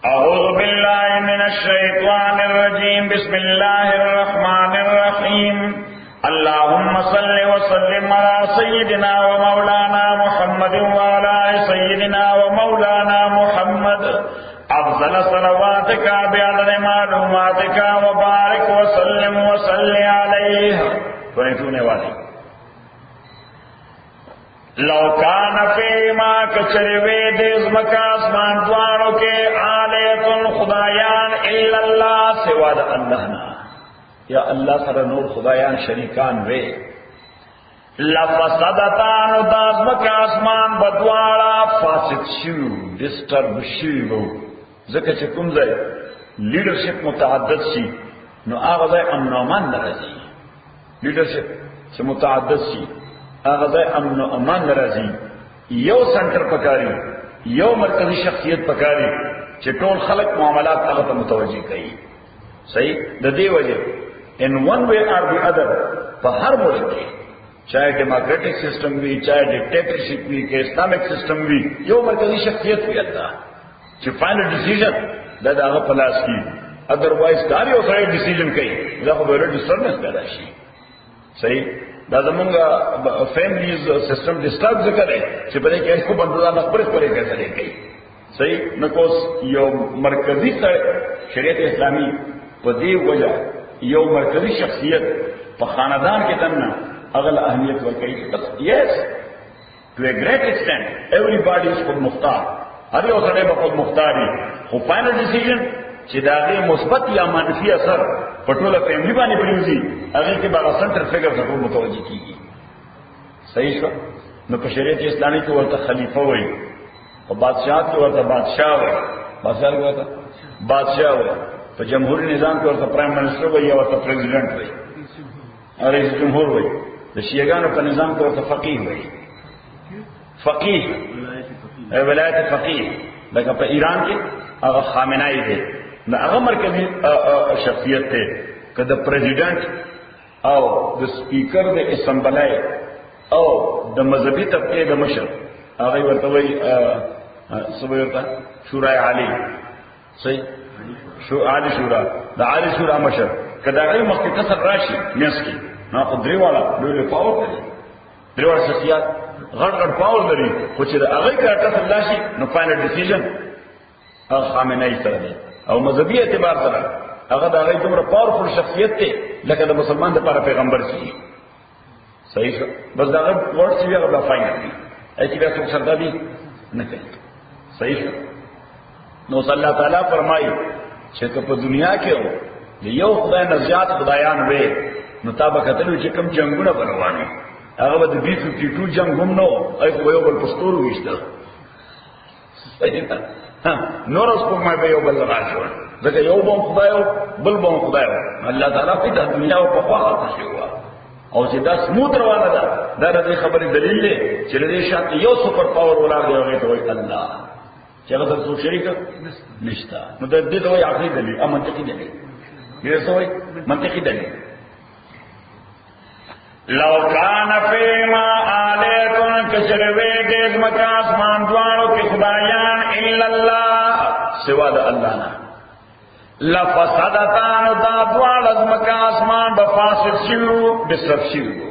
أعوذ بالله من الشيطان الرجيم بسم الله الرحمن الرحيم اللهم صل وسلم على سيدنا ومولانا محمد وعلى سيدنا ومولانا محمد أفضل صلواتك بعدد معلوماتك وبارك وسلم وصل عليه سنتونے والی لو کان فیما کچروے دیز مکا اسمان دواروں کے آلیت خدایان الا اللہ سوا دا اللہ نا یا اللہ سر نور خدایان شریکان وے لفسدتان داز مکا اسمان بدوارا فاسد شو ڈسٹرب شو ذکر چکم زی لیڈرشپ متعدد سی نو آغاز امن و امان نرازی لیڈرشپ سے متعدد سی آغاز امن و امان نرازی یو سنٹر پکاری یو مرکزی شخصیت پکاری چٹول خلق معاملات آغاز متوجہ کئی صحیح دا دی وجہ in one way or the other پا ہر ملک کے چاہے ڈیموکریٹک سسٹم بھی چاہے ڈکٹیٹرشپ بھی کہ اسلامک سسٹم بھی یو مرکزی شخصیت بھی اللہ چی فائنل ڈیسیجن دا دا آغا پلاس کی ادروائز کاری او سرائی ڈیسیجن کئی دا خو بیرو ڈسٹربنس پیدا شی صحیح دا زمونگا فیملیز سسٹم ڈسٹرب ذکر ہے چی پدے کہ اس کو بندوزان اخبرس پرے کیسا لے گئی صحیح نکوس یو مرکزی شریعت اسلامی پدی وجہ یو مرکزی شخصیت پا خاندان کے تننا اغل اہمیت ورکئی بس is to a great extent ایوری باڈی اس خود مختار ہر یو سڑے با خود مختاری خو فائنل ڈیسیجن چی داغی مثبت یا منفی اثر پٹولا فیملی بانی پریوزی اگر کے بعد سنٹر فگر سکو متوجہ کی گی صحیح شو نو پا شریعت اسلامی کی ورطا خلیفہ ہوئی اور بادشاہت کی ورطا بادشاہ ہوئی بادشاہ کی ورطا بادشاہ ہوئی تو جمہوری نظام کی ورطا پرائم منسٹر ہوئی یا ورطا پریزیڈنٹ ہوئی اور رئیس جمہور ہوئی تو شیعگانوں کا نظام کی ورطا فقیہ ہوئی فقیہ ولایت فقیہ لیکن پا ایران کی اگر خامنائی دے نہ اگر مرکزی شخصیت تھے کہ the president O the speaker دا اسمبلائی او دا مذہبی طبقے دا مشر آغای ورطوئی سبوی ورطا شورای عالی صحیح عالی شورا دا عالی شورا مشر کہ دا غیر مخی کسر راشی نیس کی نا خود دریوالا لولی پاور کری دریوالا شخصیات غٹ غٹ پاور دری خوچی دا آغای کر کسر راشی نو فائنل ڈیسیجن خامنائی سر دے او مذہبی اعتبار سر اگر دا غیر تمہارا پاورفل شخصیت تے لیکن دا مسلمان دا پارا پیغمبر سی صحیح شو بس دا غیر ورڈ سی بھی اگر دا فائنل دی ایچی بیا سوک سردہ دی نکل صحیح شو نو صلی اللہ تعالیٰ فرمائی چھے پا دنیا کے ہو یو خدای نزیات خدایان وے نو تابا قتلو چھے کم جنگونا بنوانی اگر با دا B-52 جنگ ہم نو ایک ویو بل پستور ہوئیشتا صحیح نا نور اس کو میں بے یو بل لگا شوان لیکن یو بون خدایو بل بون خدایو اللہ تعالیٰ پی دا دنیا و پخوا خاطر شی ہوا اور چی دا سموت روانا دا رضی خبری دلیل لے چی رضی شاید یو سپر پاور ولا دے ہوگی تو وی اللہ چی اگر سو شریک نشتا نو دا دی تو وی آخری دلیل منطقی دلیل یہ سو وی منطقی دلیل لو کان فیما آلیتن کچروے دیز مکا اسمان دواروں کی خدایان الا اللہ سوا دا اللہ نا لفسدتان دا دوار از مکا اسمان بفاسد شیو بسرف شیو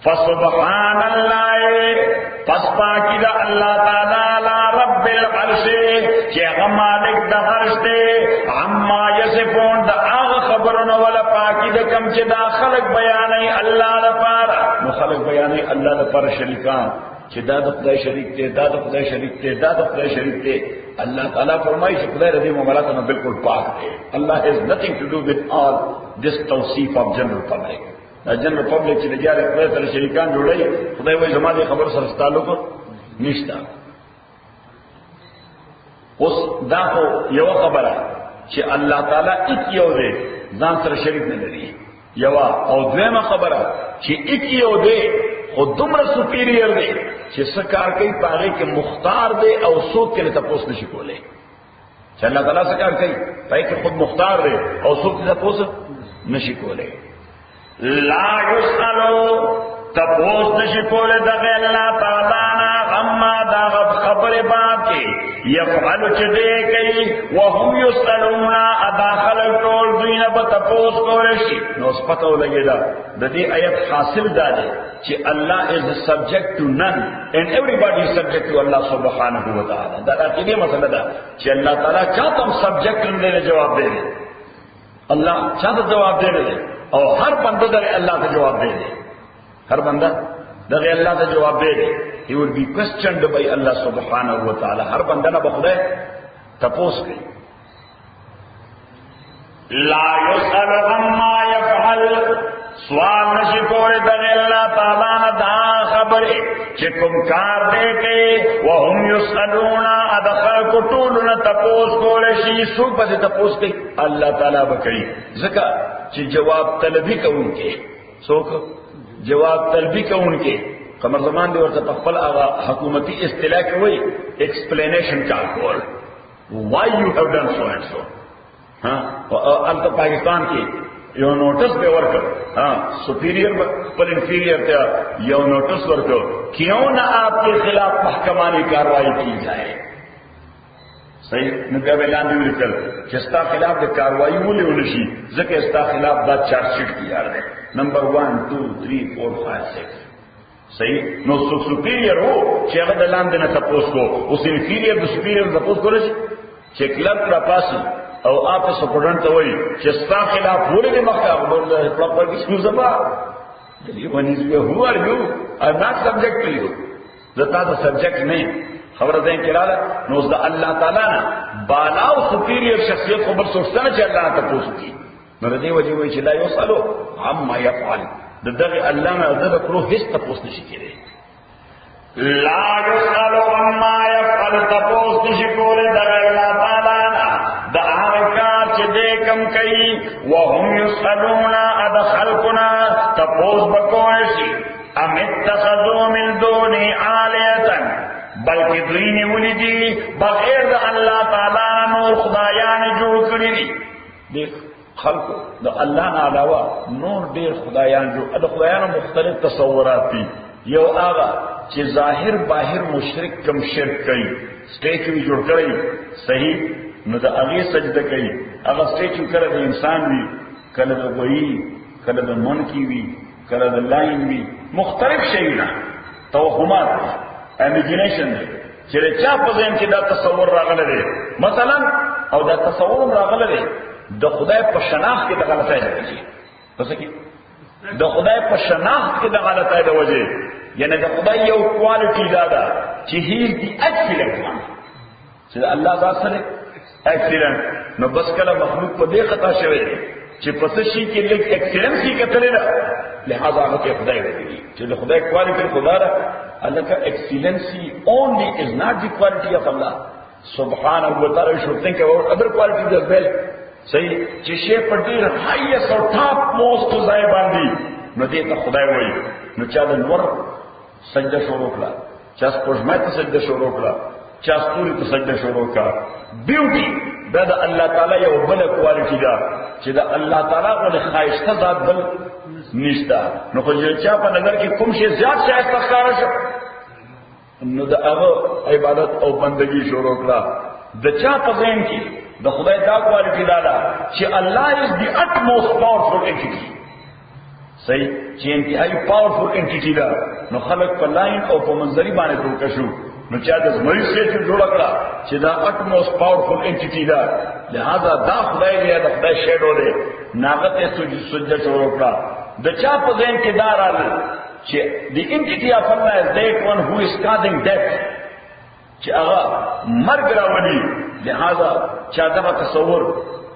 فسبحان اللہ پس پاکی دا اللہ تعالی رب العرش کہ مالک دا عرش دے عما یصفون دا آغ خبرن والا پاکی دا کم چی دا خلق بیانی اللہ دا پارا نو خلق بیانی اللہ دا پارا شریکان چی دا دا خدای شریک تے دا دا خدای شریک تے دا دا خدای شریک تے اللہ تعالیٰ فرمائی کہ خدای رضی معاملاتنا بالکل پاک تے اللہ has nothing to do with all this Tauseef of general public general public چی نجیار خدای سر شریکان جوڑائی خدای وی زمان دی خبر سر تعلق نشتا اس دا کو یو خبر ہے چی اللہ تعالیٰ ایک یو دے زان سر شریک نہ لری یوا او دویمہ خبر ہے چی ایک یو دے خود دمر سپیریر دے چی سکار کئی پاگئی کے مختار دے او سوک کے لئے تپوس نشی کولے چی اللہ تعالیٰ سکار کئی پاگئی کے خود مختار دے او سوک کے تپوس نشی کولے لا یسالو تپوس نشی کولے دغی اللہ تعالیٰ نا غمہ دا غب خبر کې يفعل چې دې کوي وهم يسألون اداخل ټول دوی نه په تپوس کول شي. نو پته ولګیدا د دې آیت حاصل دا دی چې الله is subject to none and everybody is subject to Allah subhanahu wa ta'ala. دا عقیده مسله ده چې الله تعالی چاته subject نه جواب دی، الله چاته جواب دی او هر بنده در الله ته جواب دی، هر بنده دغه الله ته جواب دی. He will be questioned by Allah subhanahu wa ta'ala. هر بنده نه بخدای تپوس کوي. لا يسأل عما يفعل، سوال نشي کوله دغه الله تعالی نه دا خبره چې کوم کار دی کوي. وهم يسألون ادخل کټولنا تپوس کوله شي، څوک به تپوس کوي؟ الله تعالی به کوي. ځکه چې جواب طلبي کوونکې څوک جواب طلبي کوونکې قمر زمان دی ورته خپل هغه حکومتي اصطلاح کوي ایکسپلینیشن کول why you have done so and so. ها البته پاکستان کې یو نوټس به ورکړ، ها سپیریئر پر انفیریئر ته یو نوټس ورکړ کیوں نہ آپ کے خلاف محکمانی کاروائی کی جائے. صحیح نو بیا اعلان دی وکړ چې ستا خلاف د کاروائی ولې ونشي، ځکه ستا خلاف دا چارج شیټ تیار دی نمبر 1 2 3 4 5 6. صحیح نو سپیریئر هو چې هغه د لاندې نه تپوس کو، اوس انفیریئر د سپیریئر تپوس کولای شي چې کلب را پاسي او آپ سپورټنټ ته وایي چې ستا خلاف ولې د مخکې پراپر ایکسکیوز ابا ونیز who are you are not subject to you, زتا د سبجیکٹ نه خبره ده کړه. نو د الله تعالی نه بالا او سپیریئر شخصیت خبر سوچته چې الله ته پوښتنه نو د دې وجه وایي چې لا یسالو عما يفعل، دغه الله نه د کړو هیڅ تاسو نشي کېږي. لا يسأل عما يفعل تپوس نشي کوله دغه الله تعالی نه د هغه کار چې دې کم کوي. وهم يسألون ادخلنا تپوس بکوي شي ام اتخذوا من دون آلهة، بلکې دوی نیولې دي بغیر د الله تعالی نور خدایان جوړ کړی دي. خلقو د الله نه علاوه نور ډیر خدایان جو د خدایانو مختلف تصورات دي. یو هغه چې ظاهر باهر مشرک کم شرک کوي، سټیچو جوړ کړی صحیح نو د هغه سجده کوي. هغه سټیچو کړه د انسان وي، کله د غوی، کله د منکی وي، کله د لاین وي، مختلف شیونه توهمات امیجینیشن دی چې چا په ذهن کې دا تصور راغلی دی مثلا او دا تصور راغلی دی د خدای په شناخت کې د غلطۍ د وجې، پس کې د خدای په شناخت کې د غلطۍ د وجې، یعنی د خدای یو کوالټي دا ده چې هی از دی ایکسیلنٹ وان، چې الله ذات سره ایکسیلنٹ. نو بس کله مخلوق په دې خطا شوی دی چې پس شي کې لیک ایکسیلنسی کتلې ده، لہذا هغه کې خدای وایي چې د خدای کوالټي خدا ده. Allah ka excellency only is not the quality of Allah subhanahu wa ta'ala. You should think about other qualities as well. Say چې شی په ډیر highest or top most ځای باندې نو دې ته خدای وایي. نو چا د نور سجده شروع کړه، چا سپوږمۍ ته سجده شروع کړه، چا ستوري ته سجده شروع کړه. بیوټي دا د الله تعالی یو بل کوالټي ده چې د الله تعالی غو خایسته ذات بل نشتا. نو خو چې چا په نظر کې کوم شی زیات شایسته ښکار شو نو د هغه عبادت او بندگی شروع کړه. د چا په ذهن کې د خدای دا کوالټي ده چې الله از دی utmost powerful entity، صحیح چې انتهایی پاورفل انټیټی ده. نو خلق په لاین او په منظري باندې دوکه شو. نو چا د زمری سټیچو جوړ کړه چې دا utmost powerful entity ده، لہذا دا خدای دی دا خدای شیډو دی، ناغته سجده شروع کړه. د چا په ذهن کې دا راغلی چې the entity of Allah is that one who is causing death، چې هغه مرګ راولي، لہذا چا دا تصور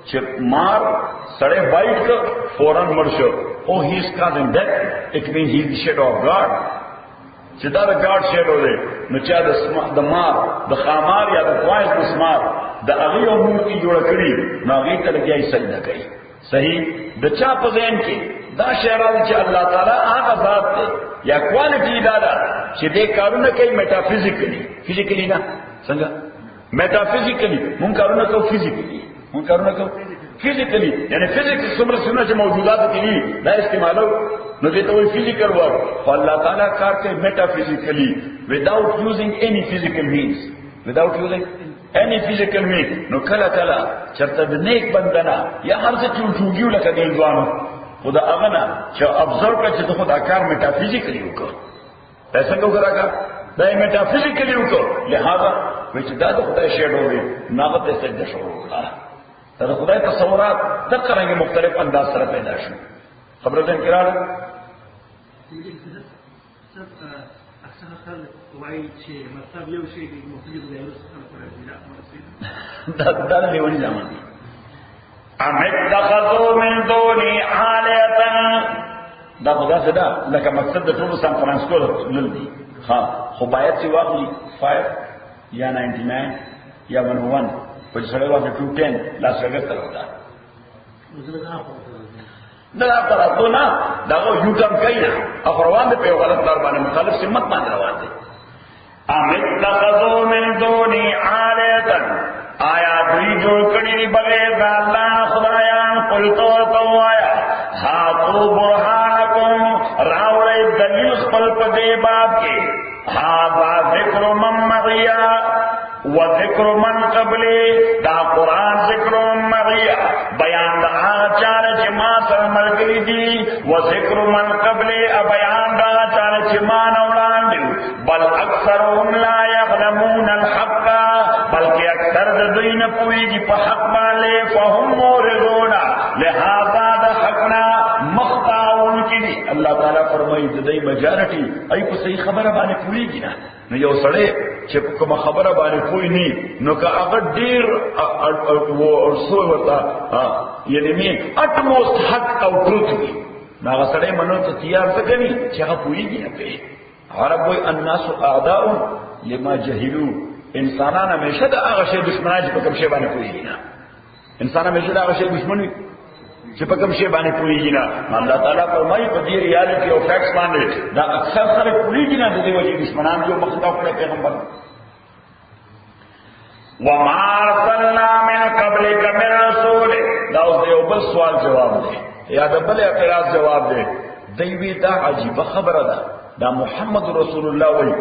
چې مار سړی بایټ کړ فورن مړ شو، oh he is causing death, it means he is the shadow of God، چې دا د God shadow دی. نو چا د مار د خامار یا د پوایس مسمار د هغه یو مورتي جوړ کړي نو هغه ته لګي سجده کوي. صحیح د چا په ذهن کې دا شعر چې الله تعالی هغه ذات دی یا کوالټي دا ده چې دې کارونه کوي میټافیزیکلی، فزیکلی نه څنګه میټافیزیکلی مونږ کارونه کوو، فزیکلی مونږ کارونه کوو فزیکلی، یعنی فزیکس څومره څه چې موجودات دي دا استعمالو نو دې ته وایي فزیکل ورک. خو الله تعالی کار کوي میټافیزیکلی without using any physical means. without using any physical means. نو کله کله چرته د نیک بندنا یا هر څه ټوټوګیو لکه د ځوانو خدا اغنا چې ابزرو کړ چې خدا کار میټافیزیکلی وکړ پیسې وګراګه دا میټافیزیکلی وکړ لہذا چې دا د خدای شیډو دی ناغه ته سجده شروع کړه دا خدای تصورات د قرانګي مختلف انداز سره پیدا شو خبره ده کړه اکثر خلک وایي چې مطلب یو شی دی مختلف دی دا لیونی ځمان دي ام اتخذوا من دوني آلهة دا خدا څه ده لکه مقصد د ټولو سان فرانسکو لل دي ها خو باید چې واقعي 5 یا 99 یا 101 په سره واقع 210 لاس وګړه وتا دا تاسو نه دا یو ټم کاینا افروان په یو غلط لار باندې مخالف سمت باندې روان دي ام اتخذوا من دوني آلهة آیا دوی جوړ کړی بغیر د الله خدایان قل تو آیا هاتو برهانکم راوړی دلیل خپل په دې باب کې هاذا ذکر من مغیا وذکر من قبلی دا قرآن ذکر من مغیا بیان دا آچار چې ما سره ملګری دي وذکر من قبلی بیان دا آچار چې ما نوړان دي بل اکثرهم لا یعلمون الحق بلکہ اکثر دوی نه پوهیږي په حق باندې فهم موردون لہذا د حقنا مخطاون کی دي الله تعالی فرمایي د دې میجارټي ای په صحیح خبره باندې پوهیږي نه نو یو سړی چې کوم خبره باندې پوهی نه نو که هغه ډیر ورسو ورته یعنی می اټموست حق او ټروت وي نو هغه سړی منو ته تیار څه کوي چې هغه پوهیږي نه پي عرب وای الناس اعداء لما جهلوا انسانان همیشه د هغه شی دشمنان چې په کوم شی باندې پوهیږي نه انسان همیشه د هغه شی دشمن وي چې په کوم شی باندې پوهیږي نه الله تعالی فرمایي په دې ریالټي او فیکټس باندې دا اکثر سره پوهیږي نه د دې وجې دشمنان جو مخاطب کړي پیغمبر وما ارسلنا من قبلك من رسول دا اوس یو بل سوال جواب دی یا د بل اعتراض جواب دی دوی دا عجیب خبره ده دا محمد رسول الله وی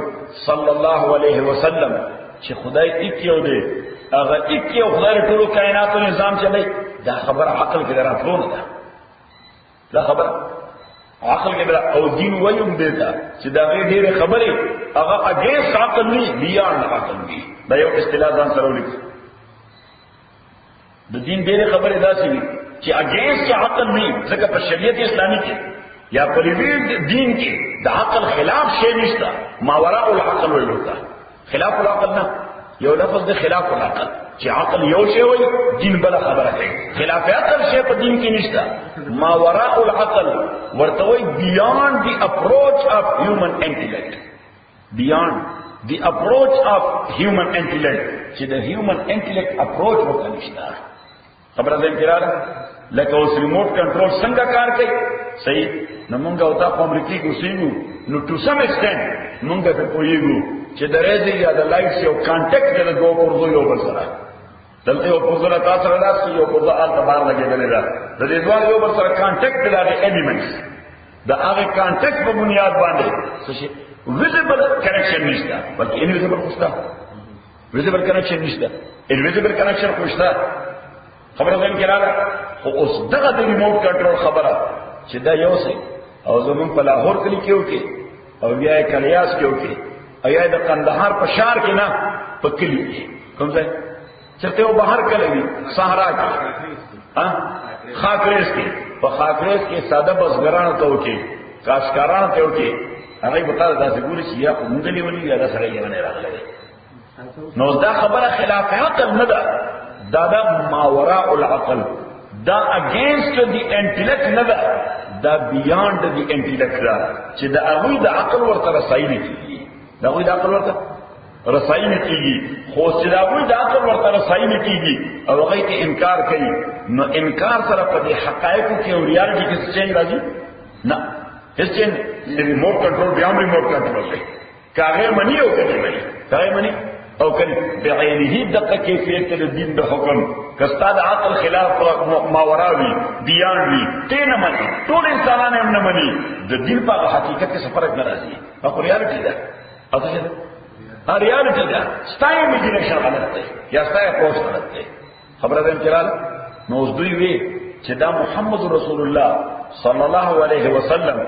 صلی الله علیه وسلم چې خدای اکیو دی هغه اکیو خدای ټول کائناتو نظام چلای دا خبر عقل کې دراتلو نه دا خبر عقل کې در او دین ویم دیتا چې دا ډېر خبرې هغه اگینست عقل نه بیان عقل نه دا یو اصطلاح ځان سره ولیک د دین ډېر خبرې داسې وي چې اگینست عقل نه ځکه په شریعت اسلامي کې یا په دین کې د عقل خلاف شی نشته ما وراء العقل ویلوتا خلاف العقل نه یو لفظ د خلاف العقل چې عقل یو شی وي دین بل خبره کوي خلاف عقل شی په دین کې نشته ما وراء العقل ورته وي beyond the approach of human intellect beyond the approach of human intellect چې د human intellect approach ورته نشته خبره ده کړه لکه اوس ریموټ کنټرول څنګه کار کوي صحیح نو مونږ او تاسو امریکای کې اوسېږو نو ټو سم ایکسټینټ مونږ ته پوهیږو چې د ریزي یا د لایټس یو کانټیکټ د دوه پرزو یو بل سره دلته یو پرزو لا تاسو راځي یو پرزو آل بار لګېدلې ده د دې دوه یو بل سره کانټیکټ د الیمنټس د هغه کانټیکټ په بنیاد باندې څه شي ویزیبل کنیکشن نشته بلکې انویزیبل خوستا ویزیبل کنیکشن نشته انویزیبل کنیکشن خوستا خبره ده کړه خو اوس دغه د ریموټ کنټرول خبره چې دا یو څه او زمون په لاهور کلی کې وکي او بیا کلیاس کې وکي او یا د قندهار په شهر کې نه په کلی کې کوم ځای چرته و بهر کلی وي صحرا کې ها خاکریز کې په خاکریز کې ساده بزګرانو ته وکي کاشکارانو ته وکي هغه به تاسو داسې ګوري چې یا موږ نه ونی یا دا سره یې نه راغلی نو دا خبره خلاف عقل نه ده دا ما وراء العقل دا against the intellect نه ده دا beyond the intellect ده چې دا هغه د عقل ورته رسایي نه کیږي دا هغه د عقل ورته رسایي نه کیږي خو چې دا هغه د عقل ورته رسایي نه کیږي او هغه ته انکار کوي نو انکار سره په دې حقایق کې او ریالټي کې څه راځي نه هیڅ ریموټ کنټرول بیا ریموټ کنټرول دی کاغه منی او کړي منی کاغه منی او کله بعینه دقه کیفیت د دین د حکم کستا د عقل خلاف ماوراوی بیان وی تینه منی ټول انسانانه هم نه منی د دین په حقیقت کې فرق نه راځي په ریالټي ده اته ریالټي ده ستا امیجینیشن غلط دی یا ستا اپروچ غلط دی خبره ده انکرال نو اوس دوی وی چې دا محمد رسول الله صلی الله علیه وسلم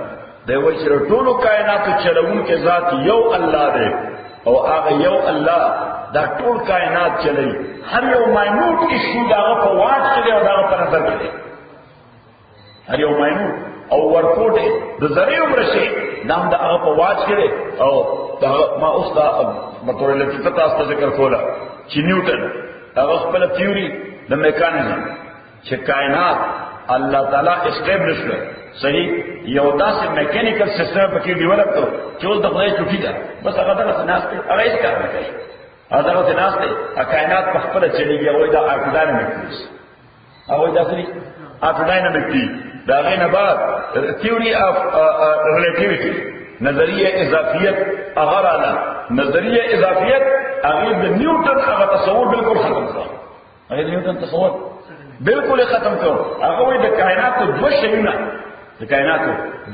دی وایي چې ټولو کائناتو چلوونکی ذات یو الله دی او هغه یو الله دا ټول کائنات چلوي هر یو ماینوټ ایشو داغه په واټ کې دی او داغه په نظر کې دی هر یو ماینوټ او ورکوټ د ذریعہ مرشي نام دا هغه په واټ کې دی او دا ما اوس دا مطور لطیفه تاسو ذکر کوله چې نیوټن هغه خپل تیوري د میکانیزم چې کائنات الله تعالی اسټابلیش کړ صحیح یو داسې میکانیکل سیستم پکې ډیولپ کړ چې اوس د خدای چوټي ده بس هغه دغه ناس ته هغه هیڅ کار نه کوي هغه دغه ناس ته کائنات په خپل چلیږي او دا اټوډاینامک دی او دا سری اټوډاینامک دی دا غینه بعد تیوري اف ریلیټیویټي نظریه اضافیت هغه رااله نظریه اضافیت هغه د نیوټن هغه تصور بالکل ختم کړ هغه د نیوټن تصور بالکل ختم کړ هغه وایي د کائنات دوه شیونه د کائنات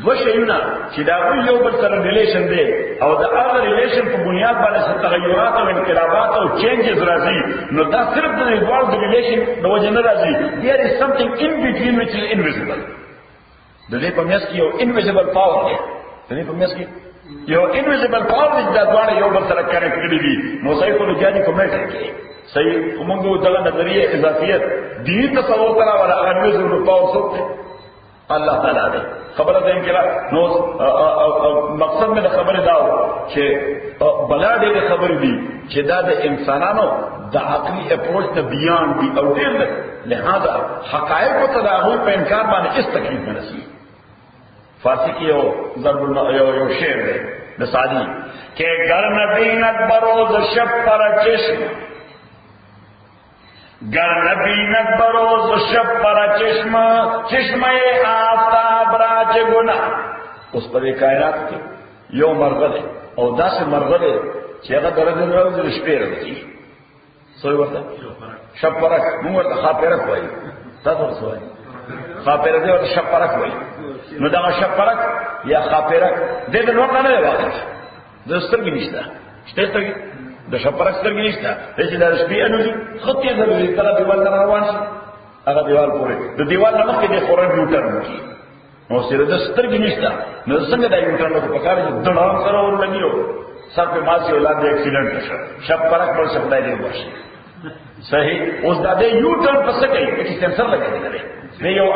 دوه شیونه چې دا یو بل سره ریلیشن دی او د هغه ریلیشن په بنیاد باندې تغیرات او انقلابات او چینجز راځي نو دا صرف د ایوالو د ریلیشن د وجه نه راځي there is something in between which is invisible د دې په میاس کې یو invisible power دی د دې په میاس کې یو invisible power دی دا دواړه یو بل سره کنیکټ کړي دي نو صحیح په لږه کومنټ کوي صحیح کومنګو دغه نظریه اضافیت دې تصور کرا ولا invisible power څه الله تعالی دی خبره ده انکرا نو مقصد مې د خبره داو چې بلا دې خبرې دي چې دا د انسانانو د عقلي اپروچ ته بیان دي او ډېر لہذا حقایق او تداوی په انکار باندې اس تکلیف نه رسي فارسی کې یو شعر دی د سعدی کہ گر نبینت بروز شب پر چشم گر نبینت بروز شب پر چشم چشمه آفتاب راج گنا اس پر کائنات کی یو مرغه او داسې مرغه چې هغه درجه راوځي شپې راځي سوې ورته شب پرک موږ ورته خاپرک وایي تاسو ورته وایي خاپرک دی ورته شب پرک وایي نو دا شب پرک یا خاپرک دې د نور نه واغی د سترګې نشته سترګې د شب پرک سترګې نشته چې د شپې انوځي خطي د دې تر دیوال روان شي هغه دیوال پورې د دیوال نه مخکې د خورن یوټرن کی نو سره د سترګې نشته نو څنګه د یوټرن په پکاره چې دړان سره ورلګیو سر په ماسي اولاد د اکسیډنټ شو شب پرک پر شپدای دی ورشي صحیح اوس دا د یوټرن په څه کوي چې سنسر لګیدل دی نه یو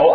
او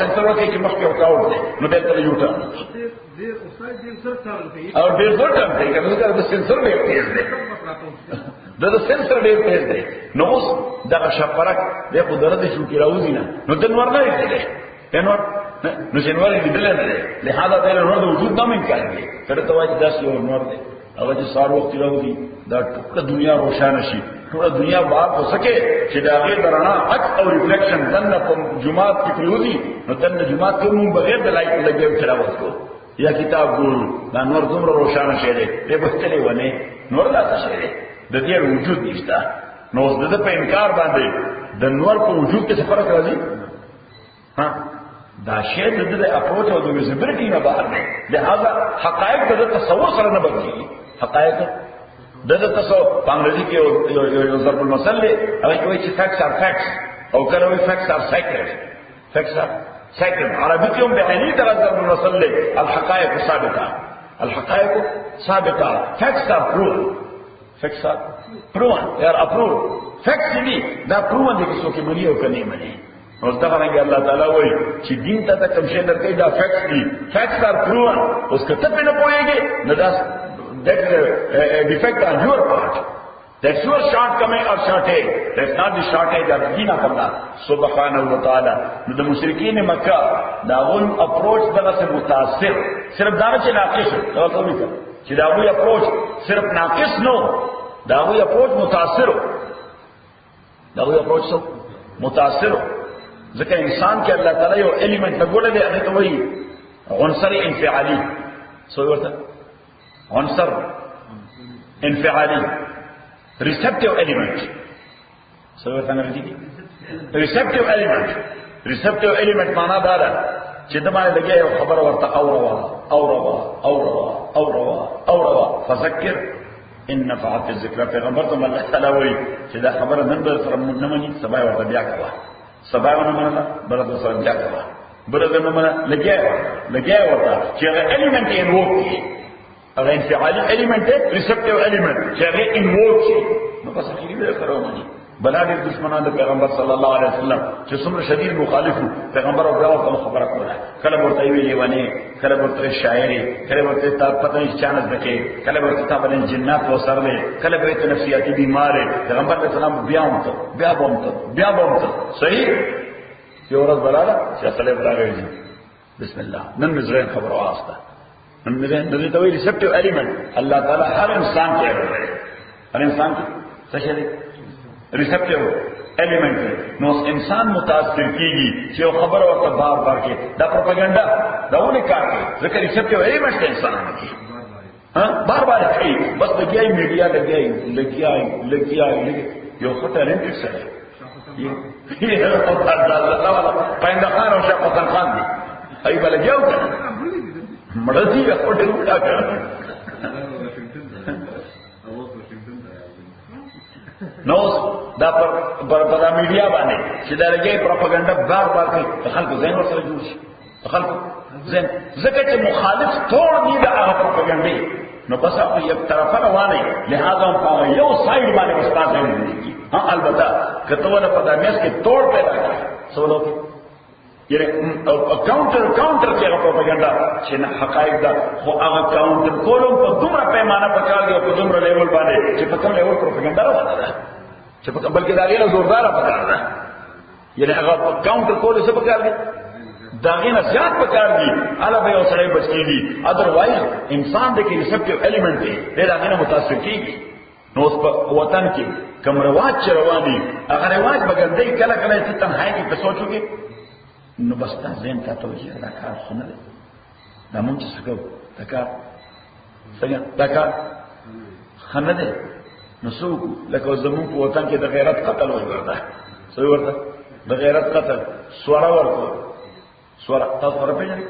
سنسر ورته چې مخکې ورکاوټ دی نو دلته یوټرن او ډېر زړه ټم دی کنه دا د سنسر به تیز دی دا د سنسر ډېر تیز دی نو اوس دا شپرک د قدرت شو کې راوځي نه نو د نور نه دی نور نو جنوار دې دل نه دی لہذا د نور د وجود نه امکان دی کله ته وایي دا یو نور دی هغه چې سار وخت راوځي دا ټول دنیا روښانه شي ټول دنیا بار هو سکے چې دا غیر درنا حق او ریفلیکشن دنه په جمعات کې پریوزي نو دنه جمعات کې مونږ بغیر د لایټ لګیو چې راوځو یا کتاب ګورو دا نور دومره روښانه شي دی به چلے ونه نور لا څه شي د دې وجود نشته نو د په انکار باندې د نور په وجود کې څه فرق راځي ها دا شی د دې اپروچ او د ویزیبিলিټی نه بهر دی لہذا حقایق د تصور سره نه بدلېږي حقایق د تصور په انګریزي کې یو ضرب المثل دی هغه کوي چې فیکټس ار فیکټس او کله وی فیکټس ار سیکرټ فیکټس ار سیکرټ عربي کې هم به هني طرح ضرب المثل دی الحقائق ثابته الحقائق ثابته فیکټس ار پروف فیکټس ار پروف یا اپروف فیکټس دي دا پروف دي چې څوک مني او کني مني او دا څنګه الله تعالی وایي چې دین ته کوم شی درکې دا فیکټس دي فیکټس ار پروف اوس کته په نه پوهیږي نو دا that's a defect on your part. That's your shortcoming or shortage. That's not the shortage of Deen of Allah subhanahu wa ta'ala. The mushrikeen Makkah, the one approach that was mutasir. Sirf dana che naqis. That's all we can. The one approach sirf naqis no. The one approach mutasir. The one approach so mutasir. ذکر انسان کے اللہ تعالی you element نگوڑے دے اگے تو وہی عنصر انفعالی سوئی ورتا عنصر انفعالی ریسپٹیو ایلیمنٹ سوئی ورتا انگریزی کی ریسپٹیو ایلیمنٹ مانا دارا چې د باندې لګي یو خبر ورته اوروا فذكر ان نفعت الذکر. پیغمبر ته الله تعالی وایي چې دا خبره نن به سره نه مني، سبا ورته بیا کوه، سبا ونه منله بل به سره بیا کوه، بل به نه منله لګي ورته چې الیمنت یې وو هغه انفعالي الیمنت ریسپټیو الیمنت چې هغه انوولډ شي نو بس اخیری به سره ونی. بلا دې دشمنان د پیغمبر صلی الله علیه وسلم چې څومره شدید مخالفو پیغمبر او دغه خبره کوله، کله ورته ویلې ونه، کله ورته شاعري، کله ورته تا پته نشي چانس دکې، کله ورته تا باندې جنات وسرلې، کله به ته نفسیاتي بیمار پیغمبر علیه السلام بیا بومته صحیح یو ورځ بلاله چې اصله بلاغه بسم الله نن مزرين خبر واسطه نن مزرين ته ویل ریسپټیو الیمنت الله تعالی هر انسان کې هر انسان کې څه شي ریسپټیو الیمنٹ نو انسان متاثر کیږي چې یو خبر ورته بار کې دا پروپاګاندا دا ونه کار کوي ځکه ریسپټیو الیمنٹ انسان کې بار کوي بس لګیای میډیا لګیای یو خطر انټر سره یو پاینده خان او شاه حسن خان دي ای بل جاو مړدي په ډېر وکړه نو دا پر میډیا باندې چې دا لګي پروپاګاندا بار کوي خلکو ذهن ورسره جوړ شي خلکو ذهن ځکه چې مخالف ټول دي دا پروپاګاندا نو بس په یو طرفه روانه لہذا په یو سایډ باندې استاد دی ها البته کته ولا په دامیاس کې توڑ پیدا کړي سوالو کې یعنی کاونټر کې پروپاګاندا چې نه حقایق دا خو هغه کاونټر کولم په دومره پیمانه پکار دی په دومره لیول باندې چې په کوم لیول پروپاګاندا روانه ده چې په بلکې دا غیله زوردار پکار ده یعنی هغه کاونټر کول څه پکار دی دا غیله زیات پکار دی علاوه یو سره بچی ادروایز انسان د کې ریسپټیو الیمنٹ دی دا غیله متاثر کیږي نو اوس په وطن کې کوم رواج چې رواني هغه رواج بګندې کله چې تنهایی کې په سوچو کې نو بس تا ذهن ته توجه دا کار څنګه دی دا مونږ څه کوو دا کار خنه دی نو څوک لکه زموږ په وطن کې د غیرت قتل ورته څه ورته د غیرت قتل سوړه ورته سوړه تاسو ورپېژنئ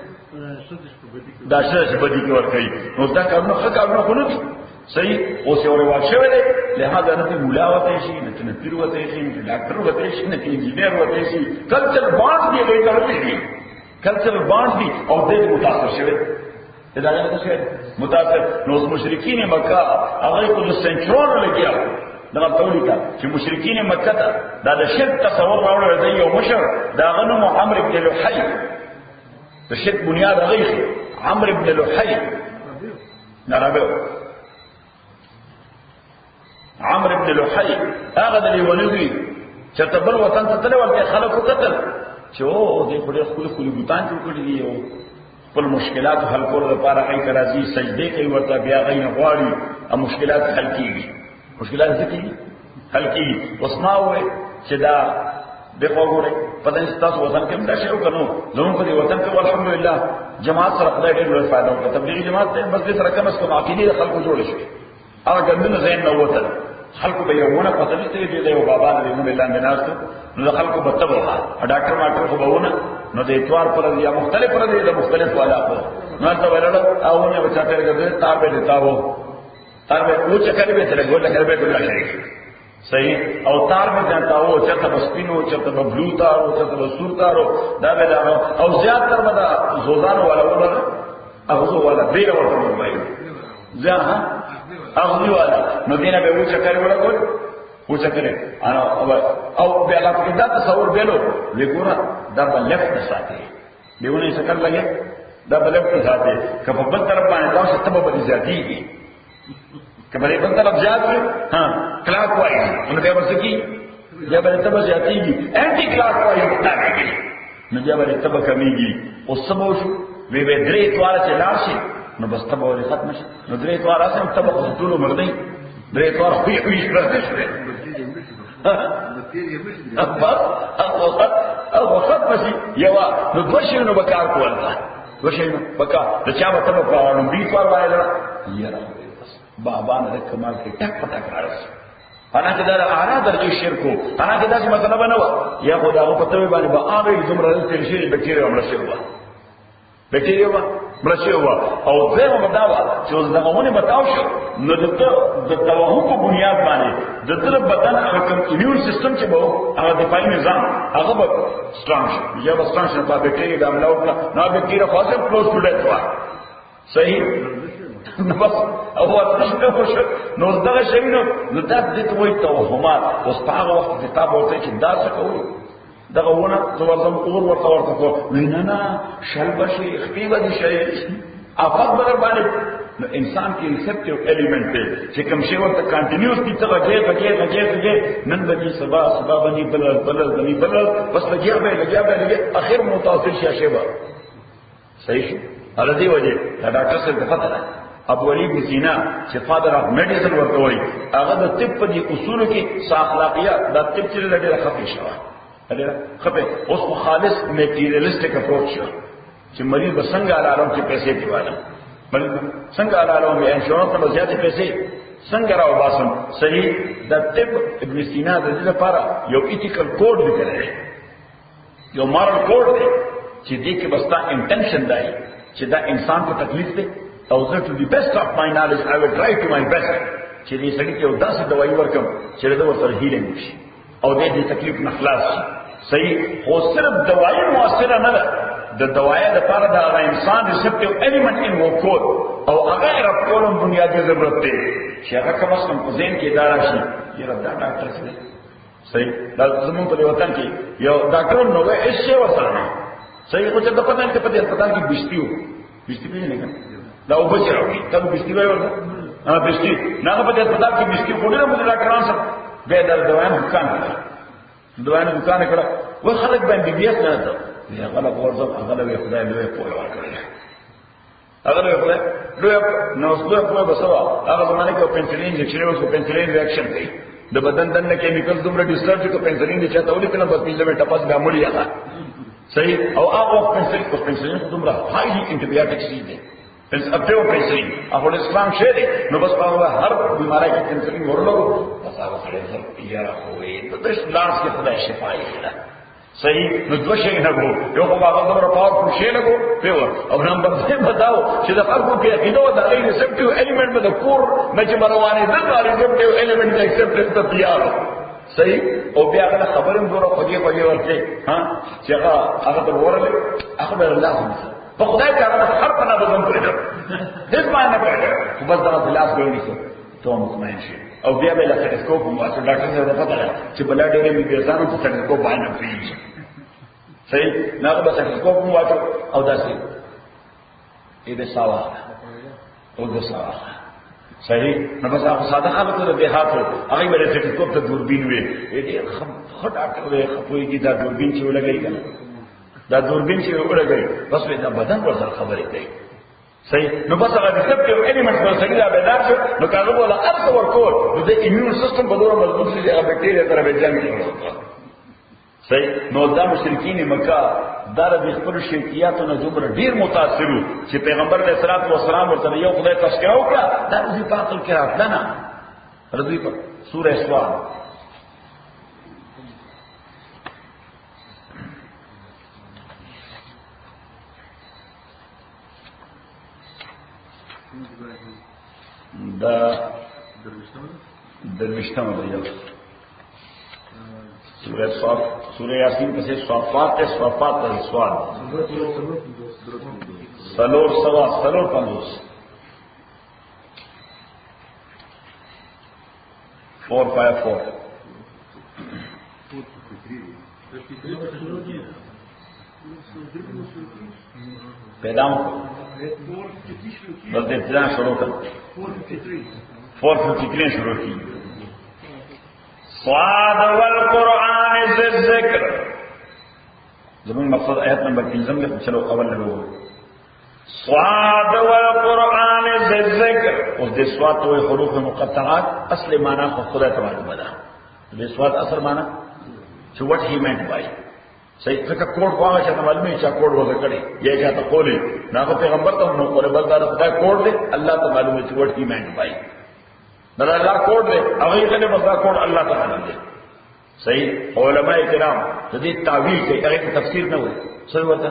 دا څه بدی کې ورته نو دا کارونه ښه کارونه خو نه دي صحیح اوس یو رواج شوی دی لہذا نه مولا وته شي نه پیر وته شي نه ډاکټر وته شي نه انجینیر وته شي کلچر باند دی غیر دی کلچر باند دی او دې متاثر شوی دا نه څه متاثر نو مشرکین مکه هغه کو د سنچرون لګیا دا تولیکا چې مشرکین مکه ته دا د شرک تصور راوړل دی یو مشر دا غنو عمرو بن لحی د شرک بنیاد غیخ عمرو بن لحی نرابو عمرو بن لحی هغه د لیونوي چې تبل وطن ته تلل ولته خلکو قتل چې او دې په خپل بوتان جوړ کړی دی او خپل مشکلات حل کولو لپاره هغه راځي سجده کوي ورته بیا غي غواړي او مشکلات حل کیږي مشکلات ځکه حل کیږي وسما وې چې دا دغه وګوره په دې تاسو وطن کې دا شروع کړو زموږ په وطن کې الحمدلله جماعت سره خدای ډېر لوی فائدہ وکړ تبلیغي جماعت ته بس دې سره کم اس کم عقیده خلکو جوړ شي هغه ګندنه زین نو وته خلکو به یوونه پته نشته دی یو بابا دې موږ لاندې ناستو نو خلکو به تبه ډاکټر ماټر خو بهونه نو د اتوار پر یا مختلف پر دي د مختلف والا کو نو ته ورته او نه بچا پیرګه تار به دیتا وو تار به او چکر به تر ګول کړه به ګول شي صحیح او تار به جانتا وو چته بسپینو چته بلو تار او چته سور تارو دا به دا او زیات تر بدا زوزان والا ولا اغزو والا بیره ورته وایي ځه اغزو والا نو دینه به و چکر ولا کول و چکر او بیا لا کې دا تصور بیلو لګورا دا بل لفت ساتي دیونه شکل لګي دا بل لفت ساتي کله په بل طرف باندې تاسو ته به ذاتي کله په بل طرف ذات ها کلاک وایي نو بیا ورسکی یا به ته به ذاتيږي انټي کلاک وایي تاګي نو بیا به ته به کمیږي او سمو شو وی به درې تواره چې لاړ شي نو بس ته به ختم شي نو درې تواره سم ته به ټول مردي درې تواره وي راځي او ختم شي یو نو دوشي نو بکار کوله دوشي نو بکار د چا په تبه پاونو بي فار وایي یاره بابا نه کمال کې ټک پټک راځي انا کې دا اعلی درجه شرکو انا کې دا څه مطلب نه و یا خدای په توبه باندې به اوبې زمره تل شي بکیر عمر شي بیکټیریا وا برشي وا او دغه مداوا چې دغه ونه بتاو شو نو د توهم په بنیاد باندې د تر بدن حکم ایمیون سیستم چې به هغه دفاعي نظام هغه به سترونګ شي یا به سترونګ شي په bacteria the عمله وکړه know bacteria خاصه close to ډیث وا صحیح نو بس او ورته خوشو نو دغه شی نو دا د دې وایي توهمات اوس په هغه وخت کتاب ورته چې دا څه کوي دغه ونه زورم اور ورته کو وینانا شلبشي خپيبه دي شي افق بر باندې نو انسان کې ریسپټیو الیمنٹ دی چې کوم شی ورته کنټینیوس دي ته غږی نن بني سبا بني بلل بس لګیا اخر متاثر شي با صحیح شو هغه دی وجه دا ډاکټر څه پته ده ابو علي بن سینا چې فادر اف میډیسن ورته وایي هغه د طب په دي اصول کې اخلاقیات د طب چې لږه خفي شوه خپه اوس خالص میټیریالیسټک اپروچ شو چې مریض به څنګه علالم چې پیسې دیواله مریض څنګه علالم به انشورنس ته زیاتې پیسې څنګه راو باسم صحیح د طب ابن سینا د دې لپاره یو ایتیکل کوډ لیکلی یو مارل کوډ دی چې دې کې بستا انټنشن دی چې دا انسان ته تکلیف دی او زه to the best of my knowledge I will try to my best چې دې سړي ته یو داسې دوايي ورکم چې دا ورسره هیلینګ وشي او دې تکلیف نه خلاص شي صحیح خو صرف دوايي موثره نه ده د دوايي لپاره دا انسان ریسپټیو الیمنٹ ان وو کول او هغه رپولم بنیادی ضرورت دی چې هغه کوم څه په ذهن کې اداره شي یره دا ډاکټر څه صحیح دا زموږ په وطن کې یو ډاکټر نو وې هیڅ وسره صحیح خو چې د پتن کې په دې هسپتال کې بشتي نه کنه دا او بچراوي ته بشتي وایو ها بشتي نه په دې هسپتال کې بشتي خوري نه مونږ ډاکټران سره به دا دوام دکان کړه و خلک باندې بي اس نه ده یا غلط ورځ هغه له خدای له په لور کړی هغه له خدای له نو څه په بسوا هغه زمانه کې پنسلین انجکشن او پنسلین ریاکشن کوي د بدن دنه کیمیکل دومره ډیسټرب چې پنسلین دي چې تاولې کنه په پیله په ټپاس به مړی هغه صحیح او هغه پنسلین دومره هایلی انټي بایوټکس دي پنس اپټیو پنسلین هغه اسلام شه دي نو بس په هر بیماری کې پنسلین ورلو بس هغه سره یاره خوې د اسلام کې خدای شفای کړه صحیح نو دوه شي نه وو یو هغه دومره پاور شي نه وو پیور او نمبر 2 بداو چې د خلکو کې عقیده او د ریسپټیو الیمنٹ په د کور مجمروانه د ریسپټیو الیمنٹ د ایکسپټنس ته تیار صحیح او بیا هغه خبرم دوره خوږی ورته ها چې هغه ته ورله هغه الله په خدای تعالی هر په نظم پرې ده هیڅ معنی نه پرې خو بس دا خلاص غوړي څه ته مطمئن شي او بیا به له ټیلیسکوپ مو اصل ډاکټر سره پته ده چې بل ډېرې می بیزانو ته ټیلیسکوپ باندې پیږي صحیح نه به ټیلیسکوپ مو واچو او داسې دې ساوا او دې ساوا صحیح نو بس هغه ساده خلک ته به هاتو هغه به ټیلیسکوپ ته دوربین وي دې خو ډاکټر وي خپوي کی دا دوربین چې ولګي کنه دا دوربین چې ولګي بس دا بدن پر سره خبرې کوي صحیح نو بس هغه ریسپټیو الیمنټ په سړي دا بیدار شو نو کارو ولا ارث ورکول نو د ایمیون سیستم په دوره مضبوط شي هغه بکټیریا سره به جنگ کوي صحیح نو دا مشرکین مکه دا د خپل شرکیاتو نه دومره ډیر متاثر وو چې پیغمبر علیه الصلاۃ والسلام ورته یو خدای تذکرہ وکړه دا دې په عقل کې راځه نه رضی په سورہ اسراء دا درویشتم دیو سورہ صاف سورہ یاسین پسے صافات سواد سلور سوا سلور پندوس 454 پیدا بلتے ابتداء شروع کر 453 شروع کی صاد والقرآن ذی الذکر زمین مقصد آیت نمبر 3 میں چلو اول لوگ صاد والقرآن ذی الذکر اس دے صاد تو حروف مقطعات اصل معنی کو خدا تبارک بدا دے صاد اصل معنی so what he meant by صحیح ځکه کوډ واغه چې معلومه چې کوډ وځه کړي یا چې ته قولي ناغه پیغمبر ته نو کوله بلدار خدای کوډ دی الله ته معلومه چې what he meant by دا الله کوډ دی هغه یې کنه بس کوډ الله تعالی دی صحیح علماء کرام د دې تعویل کوي هغه تفسیر نه وي څه ورته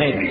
may be.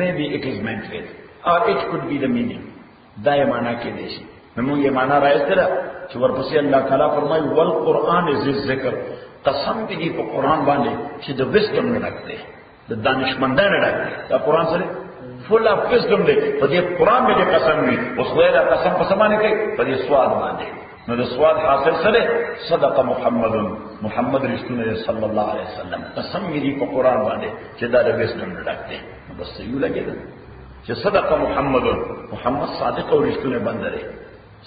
maybe it is meant with or it could be the meaning. دا یې معنا کې دی شي. موږ یې معنا راځي دا چې ورپسې الله تعالی فرمایي والقرآن ذکر قسم دې په قرآن باندې چې د وسدم نه ډکته د دانشمندانه ډکته دا قرآن سره full of wisdom دی. په دې قرآن باندې قسم وي. اوس وایي دا قسم په سمانه کوي په دې سواد باندې. نو د سواد حاصل سره صدق محمد رسول صلی الله علیه وسلم قسم دې په قرآن باندې چې دا د وسدم نه ډکته. بس یو لګیدل چې صدق محمد صادق او رښتونه بندره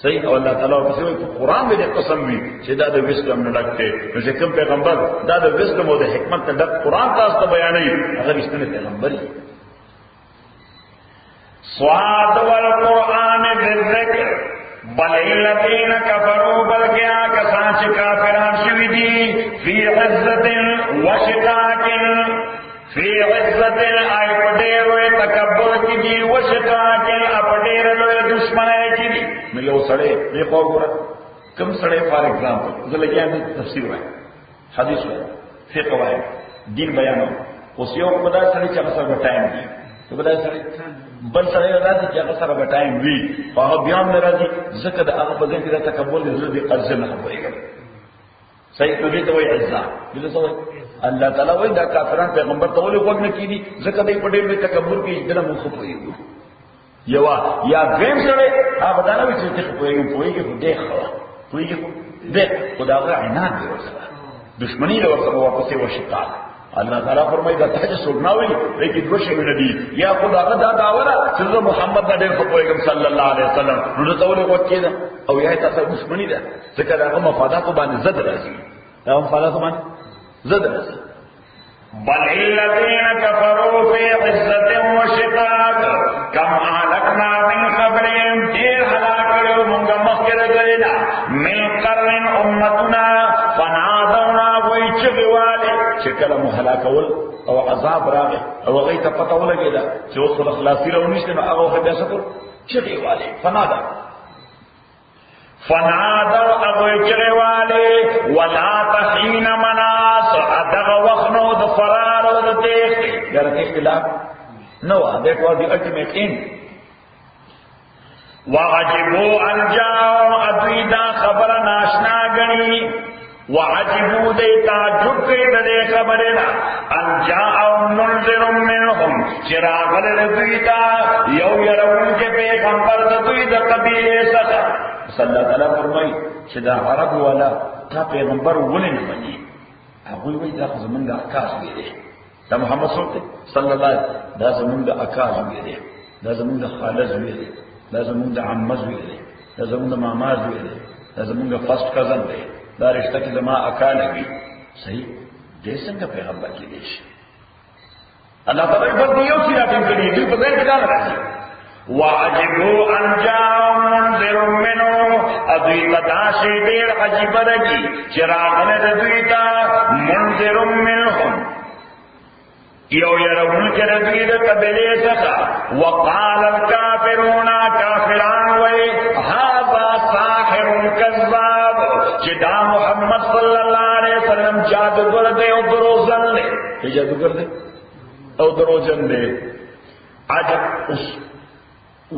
صحیح. او الله تعالی ورته په قرآن باندې قسم وی چې دا د وسدم نه ډکته. نو چې کوم پیغمبر دا د وسدم او د حکمت نه ډک قرآن تاسو ته بیانوي هغه رښتونه پیغمبر دی. صاد والقرآن بالذکر بل الذین کفروا بلکہ کسان چې کافران شوی دي فی عزت وشقاق فی عزت ای پډېرو تکبر کی دي وشقاق اپډېرو دشمنای کی دي. نو یو سړی یې په وګوره کوم سړی فار ایگزامپل زه لګیام تفسیر وایم حدیث وایم فقه وایم دین بیانوم. اوس یو خدای سره چې هغه سره ټایم دی خدای سره بل سره راځي چې هغه سره ټایم وي هغه بیا هم راځي ځکه د هغه په ځای کې د تکبر د زړه د قرض نه خبرې صحیح دې ته وایي عزت دې ته وایي الله تعالی وایي دا کافران پیغمبر ته ولې وګ نه کیدي ځکه دې په ډېر تکبر کې دنه مخ پويږي یوا یا دیم سره هغه دا نه وي چې ته پويږي خو دې خو پويږي دې خدای عنایت دی ورسره دشمنی له ورسره واپسې وشقاق. الله تعالی فرمایي دا ته سوګناوي لیکي دوه شی نه دي یا خدای دا داوره چې محمد د ډېر خپويګم صلی الله علیه وسلم نو ته ولې وکیده او یا تاسو دشمنی ده ځکه دا مفادات باندې زد راځي دا مفادات باندې زد راځي. بل الذین کفروا فی عزت وشقاق کم اهلکنا من قبلهم دیر هلاک کړو موږ مخکې راغلینا من قرن امتنا فنادونا وای چغواله چې کله مو هلاکول او عذاب راغی او هغه ته پته ولګیدا چې اوس خلاصي راونیشته نو هغه بیا څه کول چغواله فنادوا ابو چغواله ولا تحین مناس ادغ وخنو د فرار او د تیخ یاره اختلاف نو that was the ultimate end. وعجبوا ان جاءوا ادویدا خبر ناشنا غنی وعجبوا دے تعجب کئی دے خبرنا ان جاءوا منذر منهم چراغ لدویدا یو یرون کے پیغمبر دویدا قبیلے سخا صلی اللہ تعالی فرمائی چې دا عرب والا تا پیغمبر ولې نه بني هغه وی دا زمونږ اکاس دی دا محمد صلی الله علیه دا زمونږ اکاس دی دا زمونږ خالد دی دا زمونږ عمز دی دا زمونږ ماماز دی دا زمونږ فرست کزن دی دا رشتہ کې زما اکا لګي صحیح دې څنګه پیغمبر کې دی الله تعالی په دې یو څه راټینګ کړی دی په دې کې دا راځي وعجبوا ان جاءوا منذر منهم ادوی تداشی دیر عجیب رگی چراغ ندویتا منذر منهم یو یرون کے ردوی دا قبلی سخا وقال الكافرون کافران وی هذا ساحر کذاب چدا محمد صلی اللہ علیہ وسلم جادوگر دے او دروزن دے یہ جادوگر دے او دروزن دے عجب اس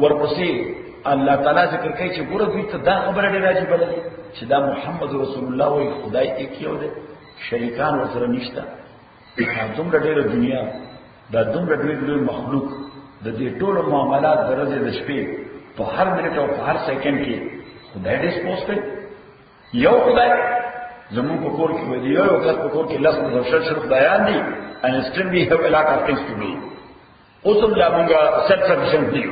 ورپسې الله تعالی ذکر کوي چې ګوره دوی ته دا خبره ډېره عجیبه ده چې دا محمد رسول الله وایي خدای یک یو دی شریکان ورسره نشته دومره ډېره دنیا دا دومره ډېر لوی مخلوق د دې ټولو معاملات د ورځې د شپې په هر منټ او په هر سیکنډ کې خدای دې سپوز کوي یو خدای زموږ په کور کې وایي یو وخت په کور کې لاس د شر خدایان دي and still we have a lot of things to do اوس هم لا موږ self sufficient دي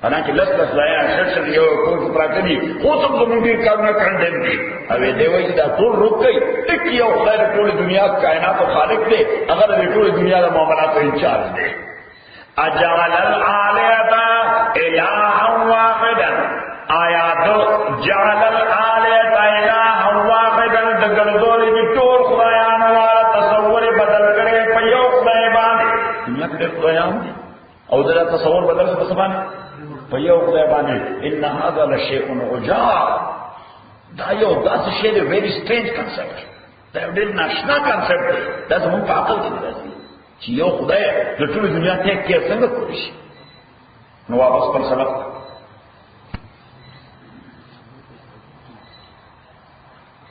حالانکه لس لایا شر یو کوم پراکدي اوس هم زموږ کارونه کړندم دي او دې وایي دا ټول روکي ټیک یو خدای ټول دنیا کائنات او خالق دی هغه د ټول دنیا د معاملاتو انچارج دی اجعل الالهه الها واحدا آیات جعل الالهه الها واحدا د ګرځولې د ټول خدایانو والا تصور بدل کړي په یو خدای باندې دنیا کې خدایان او دا تصور بدل څه په باندې په یو خدای باندې ان هذا لشیء عجاب دا یو داسې شی دی very strange concept دا ډېر ناشنا کانسپټ دی. دا زموږ په عقل کې نه راځي چې یو خدای د ټولې دنیا ته کې څنګه کولی شي. نو واپس پر سبق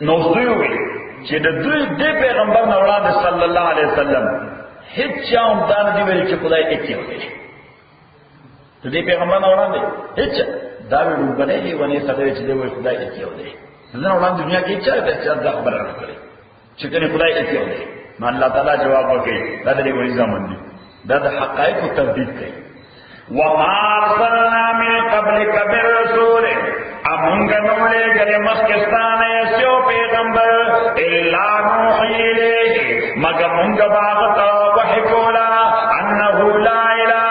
نو دوی وایي چې د دوی د پیغمبر نه وړاندې صلی الله علیه وسلم هیڅ چا هم دا نه دي ویلي چې خدای ایک یو دی. د دې پیغمبر نه وړاندې هیڅ دا ویلي ونې سره چې دی وایي خدای ایک یو دی. نه وړاندې دنیا کې چا دا خبره نه کړې چې کنه خدای ایک یو دی. نو الله تعالی جواب ورکړي دا د دې وایي ځامن دي، دا د حقایقو تردید کوي. وما ارسلنا من قبلك بالرسول امونگا نولے گلے مخکستان ایسیو پیغمبر الا نوحی الیہ مگر مونگا باغتا وحی کولا انہو لا الہ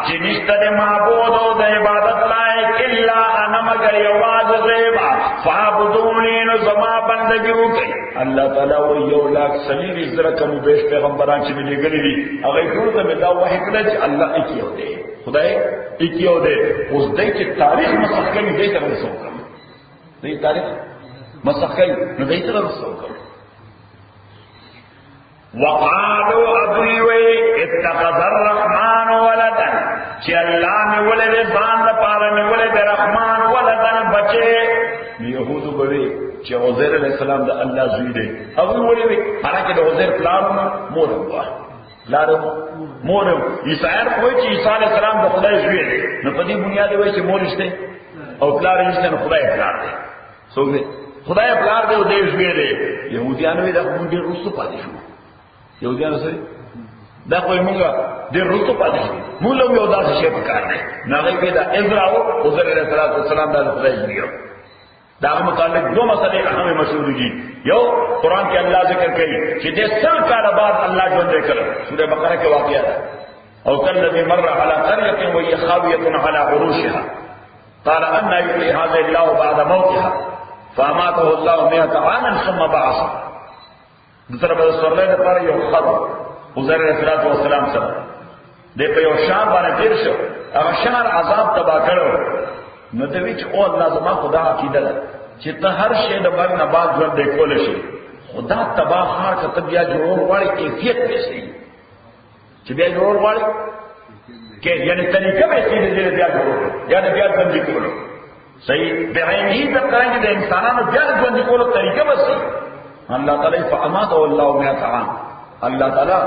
چنشتہ دے معبودو دے عبادت لائق الا انا مگر یواز غیبا فعبدونی نظما بندگیو کئی. اللہ تعالیٰ وہ یو لاکھ سلیر ازرکم بیش پیغمبران چی ملی گلی دی اگر کورتا میں دا وحی کلا چی اللہ اکی ہو دے خدای ایک یو دے. اس دے کہ تاریخ مسخ کئی دے طرح رسو کرو دے تاریخ مسخ کئی نو دے طرح رسو کرو. وقالو ابویوی اتخذ الرحمن ولدا چی اللہ میں ولد زان لپارا میں ولد رحمان ولدن بچے. یہودو بوی چی عزیر علیہ السلام دا اللہ زوی دے ابوی ولوی حالانکہ دا عزیر پلارو مورم ہوا لارم مورم عیسائیان کوئی چی عیسیٰ علیہ السلام دا خدای زوی دے نو پدی بنیادی وی چی مورشتے او پلار رشتے نو خدای پلار دے سو دے خدای پلار دے او دے زوی دے. یہودیانوی دا خون دیر رستو پادی شو یہودیانو سے دا کوئی مونگا دیر رستو پادی شو مولو یو دا سے شیف کار دے ناغی پیدا ازراو حضر علیہ السلام دا خدای زوی دے. دا متعلق دو مسئلے اہم مشہور کی. یو قرآن کے اللہ ذکر کری کہ دے سر کال بعد اللہ جو دے کر سورہ بقرہ کے واقعہ تھا. او کالذی مر علی قریۃ وہی خاویۃ علی عروشها قال ان یحیی هذا الله بعد موتها فاماته الله 100 عاما ثم بعثه. دوسرا بل سورہ دے پر یو خبر حضور علیہ السلام سره دے په یو شام باندې تیر شو هغه شهر عذاب تبا کړو نو دوی چې او الله زما خدا عقیده ده چې ته هر شی د مرګ نه بعد ژوند دی کول شي خدا تباہ خار ته بیا جوړ واړی کیفیت نشي چې بیا جوړ واړی کې یعنی طریقه به سي دې بیا جوړ یا د بیا ژوند کولو صحیح به هی د قانون د انسانانو بیا ژوند کولو طریقه به سي. الله تعالی فامات الله 100 عام الله تعالی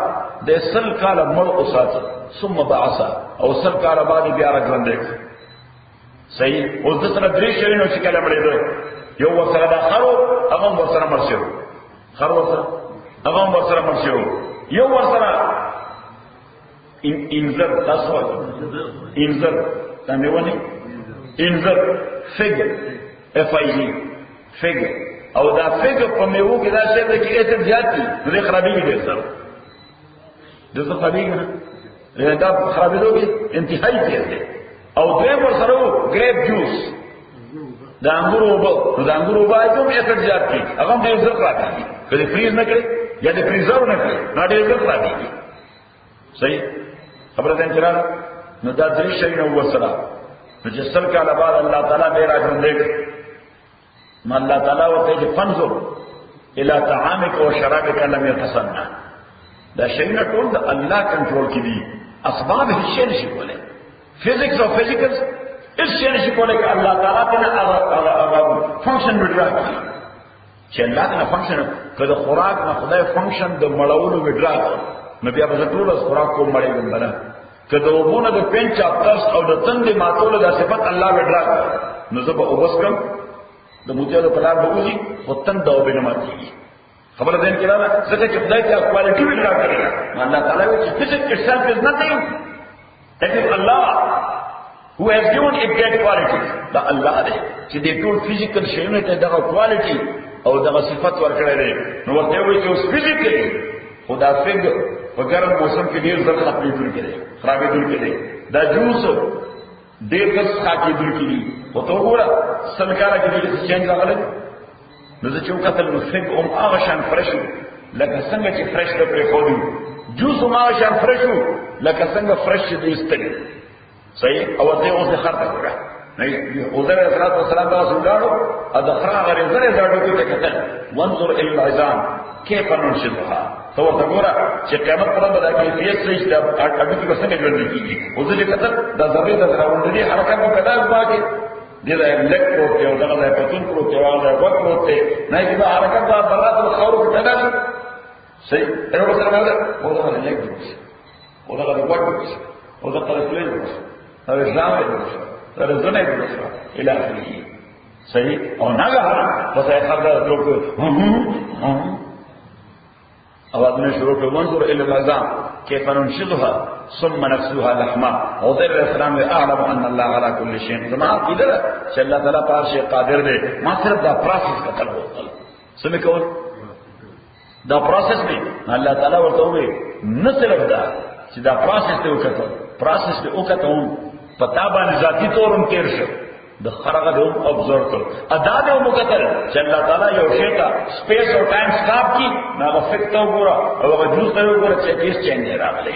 د سل کال مړ اوسات ثم بعث او سل کال بعد بیا راځندې صحیح. اوس د سره درې شرینو چې کله مړې ده یو ورسره د خرو هغه ورسره مرشو خرو ورسره هغه ورسره مرشو یو ورسره انذر تاسو انذر څنګه ونی انذر fig F I G fig او دا فگ په میوه کې دا څه ده چې اته زیاتی د خرابېږي ډېر سره د څه خرابېږي نه دا خرابېدو انتهایی تیز دی. او دویم ورسره گریپ جوس د انګورو اوبه نو د انګورو اوبه ایتم اته زیات کی هغه ډېر زر راځي کله فریز نه کړي یا د فریزر نه کړي نو ډېر زر راځي. صحیح خبره ده چې نو دا درې شي نو ورسره نو چې سر کاله بعد الله تعالی ډېر راځي ما الله تعالی ورته چې فنظر الى طعامك وشرابك لم يتصنع دا شي نه ټول د الله کنټرول کې دي اسباب هیڅ نشي کولای. فزکس او فزیکلز اس شي نشي کولای چې الله تعالی ته فنکشن وډرا کړي چې الله تعالی فنکشن کله خوراک نه خدای فنکشن د مړولو وډرا نو بیا به ټول خوراک کوم مړی ګندنه کله وبونه د پنځه اپتاس او د تندې ماتولو د صفات الله وډرا نو زه به وبسکم د موجوده پلان به وځي وطن دا وبنه ماتي خبره ده کې راځه ځکه چې خدای ته کوالټي وډرا کړی الله تعالی چې physical itself is nothing. That is Allah who has given it that quality. The Allah is. So they told physical shayna that the quality or the sifat ورکړی دی نو ورته وایي چې physically خدا څنګه په ګرم موسم کې ډیر زر خپلېدل کېږي خرابېدل کېږي دا جوس ډیر کس خاکېدل کېږي او ته وګوره سمکاره کې دې چینج راغلی نو زه چې وکتل نو څنګه هغه شان فرش لکه څنګه چې فرش د پرې خوري جوس هم هغه شان فرش لکه څنګه فرش دې استلې صحیح او ته اوس خرته وګوره نه حضور السلام دا سوداړو ا د خرا غره زره زړو کې کتل وانظر الى العظام كيف ننشدها تو تقول چې قیامت پر باندې کیفیت څه چې اډو کې وسنګ ژوند کیږي او ځکه کتر د ذره د راوندې حرکت په پیدا باندې دې له الکترو ته او دغه پتون پرو ته او د وخت پرو ته نه چې حرکت د برات او خاور په پیدا شي صحیح هغه سره نه ده او دغه الکترو او دغه وخت او دغه تلفزیون او ځان دې زنه دې الى اخره صحیح او نه پس خبره درو اواز نے شروع کر منظر الى العظام كيف ننشدها ثم نكسوها لحما حضر السلام اعلم ان الله على كل شيء زما قدر چې الله تعالی پر شي قادر دی ما صرف دا پروسس کا طلب وکړ سمې کول دا پروسس دی الله تعالی ورته وي نه صرف دا چې دا پروسس ته وکړه پروسس ته وکړه پتا باندې ذاتی طور هم تیر شو د خرغه د ابزرو کړ ادا د مقدر چې الله تعالی یو شی ته سپیس او ټایم سٹاپ کی نه افیکټ وګوره او هغه جوړ ته وګوره چې کیس چینج راغلی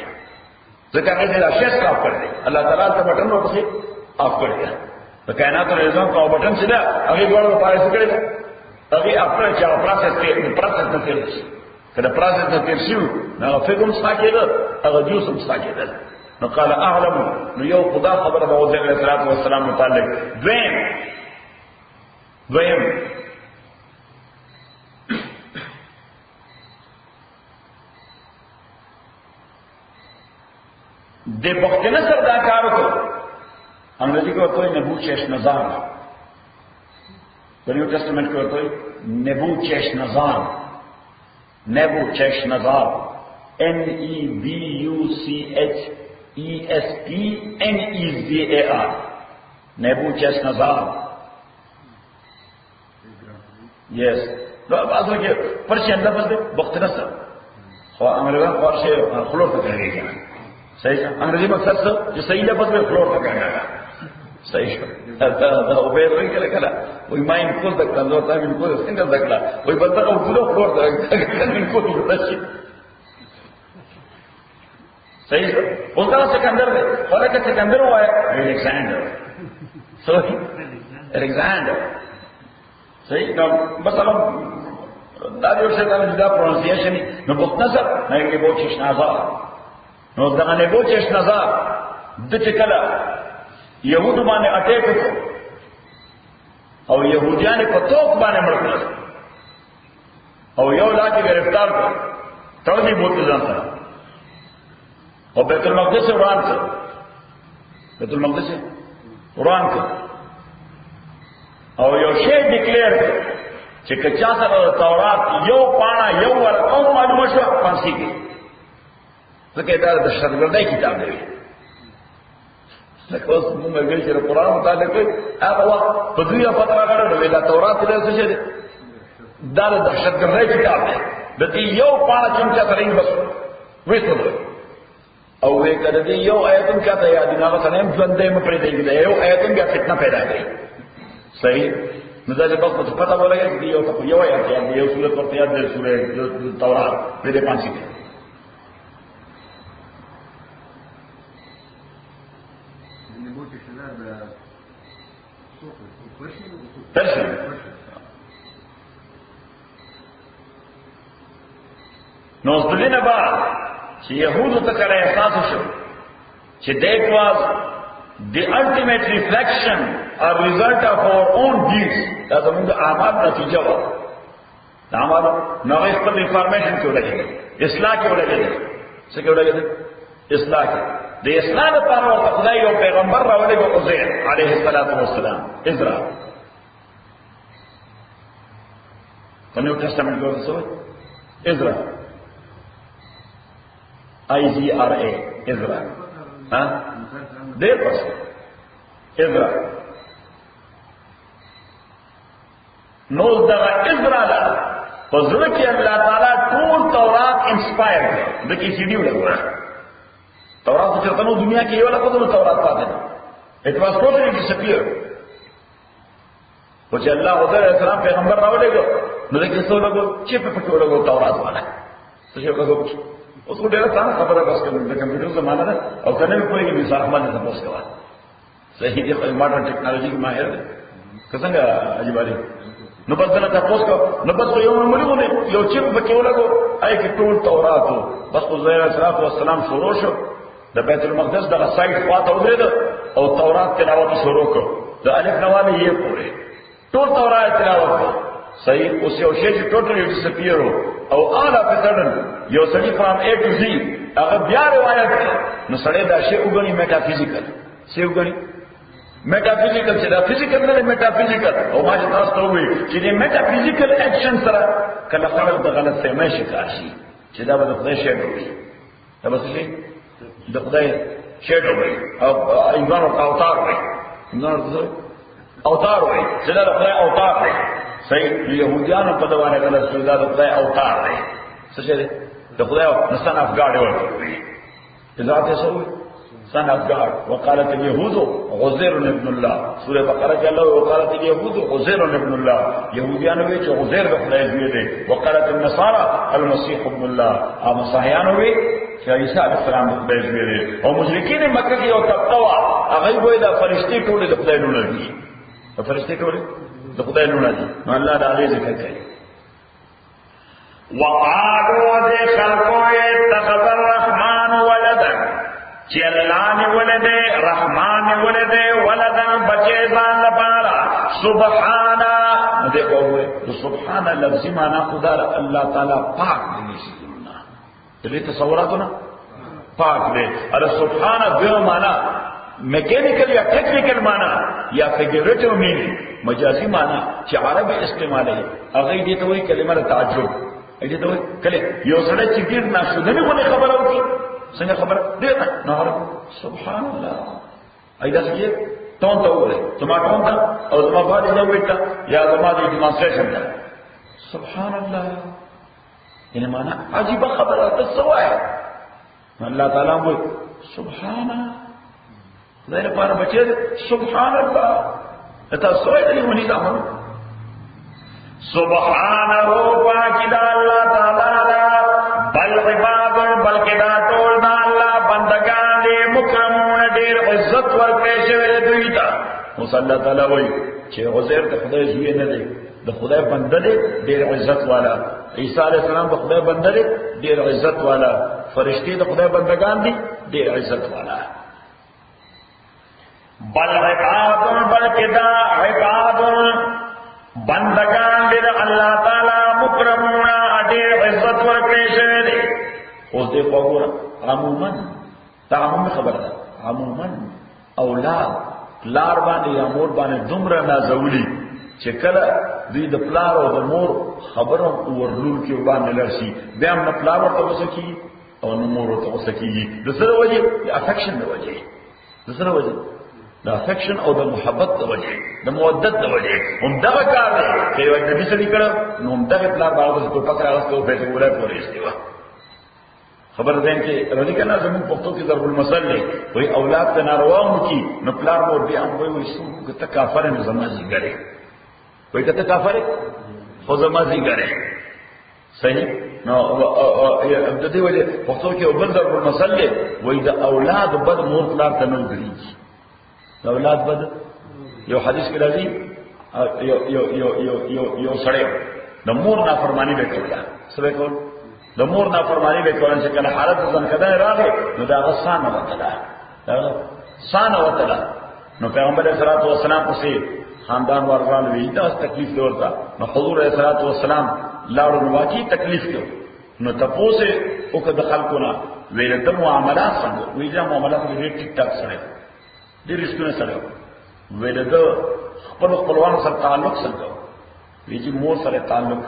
ځکه هغه د شی سٹاپ کړی الله تعالی ته بٹن ورته اف کړی د کائنات نظام کا بٹن چې دا هغه ګورو پاره څه کړی هغه خپل چې پروسس کې پروسس نه کړی کله پروسس نه کړی شو نه افیکټ ساکیده هغه جوړ سم ساکیده نو قال اعلم نو یو خدا خبر به وځي علیہ الصلوۃ والسلام متعلق دویم د بخت نصر دا کار وکړ انګریزي کې ورته نبو چش نظام په نیو ټestament کې ورته نبو چش نظام NEBUCHESPNEZAR Nebuchadnezzar yes نو اصل کې پرشن لفظ دی بخت نصر خو امریکا ورشه خلور ته کوي صحیح څه انګریزي مقصد څه چې صحیح لفظ به خلور ته کوي صحیح شو دا او به وی کله وای ما ان کو د کندو ته ان کو څنګه ذکر وای بلته او خلور ته ان کو راشي صحیح اوس دا سکندر دی ولکه سکندر وای الکساندر صحیح الکساندر صحیح نو مثلا دا یو څه دا پرونسیشن نو په نظر نه کې بو چې نظر نو دا نه بو چې نظر د کله يهود باندې اٹیک او يهوديان په توپ باندې مړ کړل او یو لاکه گرفتار کړ تر دې بوت ځان سره او بیت المقدس وران کړ بیت المقدس وران کړ او یو شی ډیکلیئر کړ چې کچا سره تورات یو پاڼه یو ورقه معلومه شو پانسی کې ځکه دا د شرګردای کتاب دی لکه اوس موږ ویل چې قرآن مطالعه کوي هغه وخت په دنیا فتره غړډه دا تورات له څه شي دا د شرګردای کتاب دی د دې یو پاڼه چې سره یې بس وېستل او وې کړه دې یو آیتون کا ته یاد نه غوښنه هم ژوندې مپرې دی یو آیتون بیا فتنه پیدا کړي صحیح نو دا چې په پتا ولګي چې یو آیت یو سورۃ ورته یاد دی سورۃ تورات دې پانسی کې نو ځدینه با چې يهودو ته کله احساس شو چې that was the ultimate reflection or result of our own deeds دا زموږ د اعمال نتیجه و دا اعمال نو خپل انفارمیشن کې ولګي اصلاح کې ولګي څه کې ولګي اصلاح کې د اصلاح لپاره ورته خدای یو پیغمبر راولېږي عزیر علیه السلام عزرا په نیو ټestament کې ورته عزرا IZRA Israel ها دیر پس Israel نو دا Israel پزړه کې الله تعالی ټول تورات انسپایر کړ د کی سي ډي وګوره تورات چې په دنیا کې یو لفظ تورات پاتې it was totally disappeared او چې الله حضرت اسلام پیغمبر راولېګو نو د کیسو لګو چې په پټو لګو تورات والا څه یو لګو اوس ډېر څنګه خبره بس کوم د کمپیوټر زمانہ ده او کنه په یوه مثال باندې تاسو کوه صحیح دی خو ماډرن ټیکنالوژي کې ماهر ده څنګه عجیب علي نو بس دلته تاسو کو نو بس یو مليونه یو چې په کې ولګو آی کې ټول تورات بس عزیر علیه السلام شروع شو د بیت المقدس دغه سایت خواته ودرېد او تورات تلاوت شروع کړ د الف نواله یې پورې ټول تورات تلاوت کړ صحیح اوس یو شی چې ټوټلی ډیسپیرو او اعلی په سړن یو سړي فرام A to Z هغه بیا روایت نو سړی دا شی وګڼي میټافیزیکل څه وګڼي میټافیزیکل چې دا فزیکل نه میټافیزیکل او ما چې تاسو ته وایي چې د میټافیزیکل اکشن سره کله خلک د غلط فهمۍ شکار شي چې دا به د خدای شی وي دا به څه د خدای شی وي او ایمان او اوتار وي نو اوتار وي چې دا د خدای اوتار دی صحیح يهوديانو په دوانه غلط شو دا د خدای اوتار دی څه شي د خدای نسان افګاډ ورته اذا تاسو son of God وقالت اليهود عزير ابن الله سوره بقره کې الله وقالت اليهود عزير ابن الله يهوديانو وی چې عزير د خدای زوی دی وقالت النصارى المسيح ابن الله او مسیحیانو وی چې عیسی علیه السلام د خدای زوی دی او مشرکین مکه کې او تقوا هغه وی دا فرشتي ټول د خدای لونه دي فرشتي ټول د خدای لونه دي نو الله دا غي ذکر کوي وقالوا ذي خلقوا اتخذ الرحمن ولدا چې الله نه ولده رحمان نه ولده ولدن بچي ځان لپاره سبحانا دې کوه سبحان لفظي معنا خدا الله تعالی پاک دي شيونه دې تصوراتونه پاک دي ار سبحان به معنا میکینیکل یا ټیکنیکل معنا یا فیګریټیو مینینګ مجازي معنا چې عربي استعمالي هغه دې ته وایي کلمه تعجب دې ته وایي کله یو سره چې ګیر ناشودنی ولې خبره وکړي څنګه خبره دې نه سبحان الله ایدا څه تون ته وره زما تون ته او زما باندې نو ویټه یا زما دې ډیمونستریشن ده سبحان الله یعنی معنا عجیب خبره ده سوای الله تعالی وایي سبحان الله لپاره بچي سبحان الله اته سوای دې ونی دا سبحانه پاکی دا اللہ تعالی بل عباد بلکہ دا ټول دا اللہ بندگان دے مکرمون دیر عزت ورکړې شوی دوی ته اوس الله تعالی وایي چې عزیر د خدای زوی نه دی د خدای بنده دی ډیر عزت والا عیسی علیه السلام د خدای بنده دی ډیر عزت والا فرشتي د خدای بندگان دي ډیر عزت والا بل عباد بلکہ دا عباد بندگان دې الله تعالی مکرمون دیر عزت ورکړې شوی دی اوس دې وګوره عموما تعمم خبر ده عموما اولاد پلار باندې یا مور باندې دومره نازولي چې کله دوی د پلار او د مور خبرو ورلول کې باندې لرسي بیا هم پلار ورته وسکی او نو مور ورته وسکیږي د سره وجه د افیکشن د وجه د سره وجه د افیکشن او د محبت د وجه د مودت د وجه هم دغه کار دی چې یو نبی صلی الله علیه وسلم نو هم دغه پلار باندې په پکړه راځي او په دې ولای پورې استوا خبر ده چې رضی کنه زمون پښتو کې ضرب المثل دی وای اولاد ته نارواو کی نو پلار مور بیا هم وای سو ته کافر نه زمازي غره وای ته کافر خو زمازي غره صحیح نو د دې وجه پښتو کې بل ضرب المثل دی وای د اولاد بد مور پلار ته نه غري د اولاد بد یو حدیث کې راځي یو سړی د مور نافرمانی وکړه سره کول د مور نافرمانی وکړه چې کله حالت ځان کده راغی نو دا غسان وته سان وته نو پیغمبر صلی الله علیه وسلم پسې خاندان ورغال وی دا تکلیف ورته نو حضور صلی الله علیه وسلم لاړو نو واقعي تکلیف ته نو تاسو او کده خلقونه ویل ته معاملات څنګه ویل معاملات دې ټیک ټاک سره دې رښتونه سره ویل ته خپلوان سره تعلق څنګه ویجی مور سره تعلق